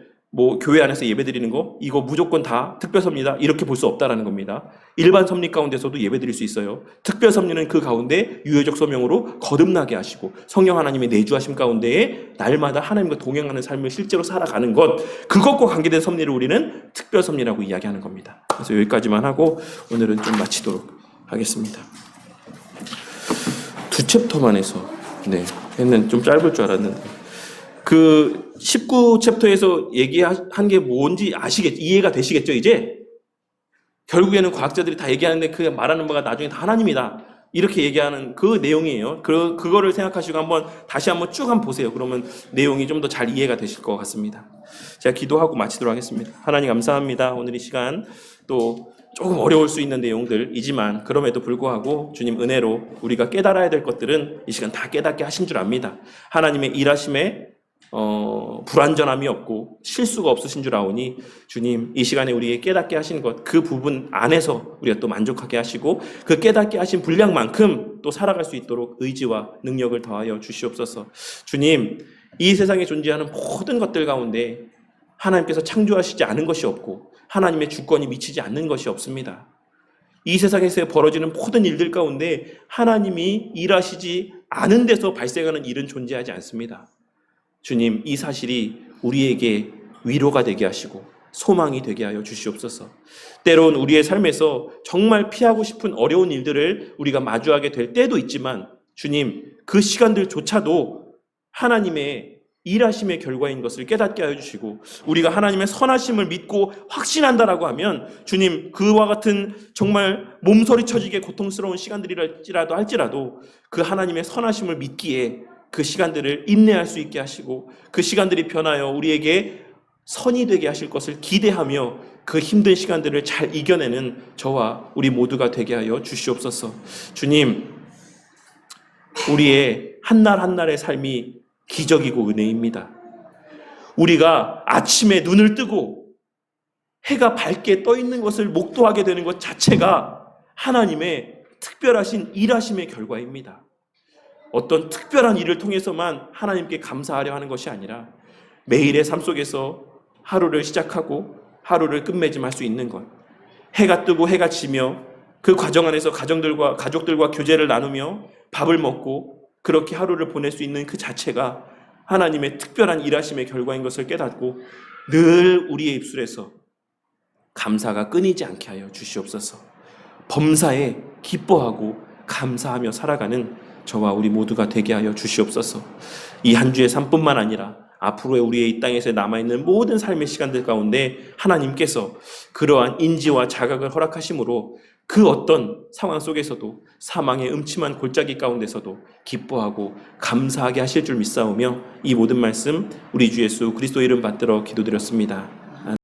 교회 안에서 예배 드리는 거 이거 무조건 다 특별 섭리다 이렇게 볼 수 없다라는 겁니다. 일반 섭리 가운데서도 예배 드릴 수 있어요. 특별 섭리는 그 가운데 유효적 소명으로 거듭나게 하시고 성령 하나님의 내주하심 가운데에 날마다 하나님과 동행하는 삶을 실제로 살아가는 것, 그것과 관계된 섭리를 우리는 특별 섭리라고 이야기하는 겁니다. 그래서 여기까지만 하고 오늘은 좀 마치도록 하겠습니다. 2챕터만 해서 했는 좀 짧을 줄 알았는데 그 19챕터에서 얘기한 게 뭔지 이해가 되시겠죠, 이제? 결국에는 과학자들이 다 얘기하는데 그 말하는 바가 나중에 다 하나님이다. 이렇게 얘기하는 그 내용이에요. 그거를 생각하시고 다시 한번 쭉 보세요. 그러면 내용이 좀 더 잘 이해가 되실 것 같습니다. 제가 기도하고 마치도록 하겠습니다. 하나님 감사합니다. 오늘 이 시간 또 조금 어려울 수 있는 내용들이지만 그럼에도 불구하고 주님 은혜로 우리가 깨달아야 될 것들은 이 시간 다 깨닫게 하신 줄 압니다. 하나님의 일하심에 불완전함이 없고 실수가 없으신 줄 아오니 주님 이 시간에 우리에게 깨닫게 하신 것, 그 부분 안에서 우리가 또 만족하게 하시고 그 깨닫게 하신 분량만큼 또 살아갈 수 있도록 의지와 능력을 더하여 주시옵소서. 주님, 이 세상에 존재하는 모든 것들 가운데 하나님께서 창조하시지 않은 것이 없고 하나님의 주권이 미치지 않는 것이 없습니다. 이 세상에서 벌어지는 모든 일들 가운데 하나님이 일하시지 않은 데서 발생하는 일은 존재하지 않습니다. 주님, 이 사실이 우리에게 위로가 되게 하시고 소망이 되게 하여 주시옵소서. 때론 우리의 삶에서 정말 피하고 싶은 어려운 일들을 우리가 마주하게 될 때도 있지만 주님, 그 시간들조차도 하나님의 일하심의 결과인 것을 깨닫게 하여 주시고 우리가 하나님의 선하심을 믿고 확신한다라고 하면 주님, 그와 같은 정말 몸서리 쳐지게 고통스러운 시간들이랄지라도 할지라도 그 하나님의 선하심을 믿기에 그 시간들을 인내할 수 있게 하시고 그 시간들이 변하여 우리에게 선이 되게 하실 것을 기대하며 그 힘든 시간들을 잘 이겨내는 저와 우리 모두가 되게 하여 주시옵소서. 주님, 우리의 한날 한날의 삶이 기적이고 은혜입니다. 우리가 아침에 눈을 뜨고 해가 밝게 떠 있는 것을 목도하게 되는 것 자체가 하나님의 특별하신 일하심의 결과입니다. 어떤 특별한 일을 통해서만 하나님께 감사하려 하는 것이 아니라 매일의 삶 속에서 하루를 시작하고 하루를 끝맺음할 수 있는 것, 해가 뜨고 해가 지며 그 과정 안에서 가족들과 교제를 나누며 밥을 먹고 그렇게 하루를 보낼 수 있는 그 자체가 하나님의 특별한 일하심의 결과인 것을 깨닫고 늘 우리의 입술에서 감사가 끊이지 않게 하여 주시옵소서. 범사에 기뻐하고 감사하며 살아가는 저와 우리 모두가 되게 하여 주시옵소서. 이 한 주의 삶뿐만 아니라 앞으로의 우리의 이 땅에서 남아있는 모든 삶의 시간들 가운데 하나님께서 그러한 인지와 자각을 허락하심으로 그 어떤 상황 속에서도 사망의 음침한 골짜기 가운데서도 기뻐하고 감사하게 하실 줄 믿사오며 이 모든 말씀 우리 주 예수 그리스도 이름 받들어 기도드렸습니다.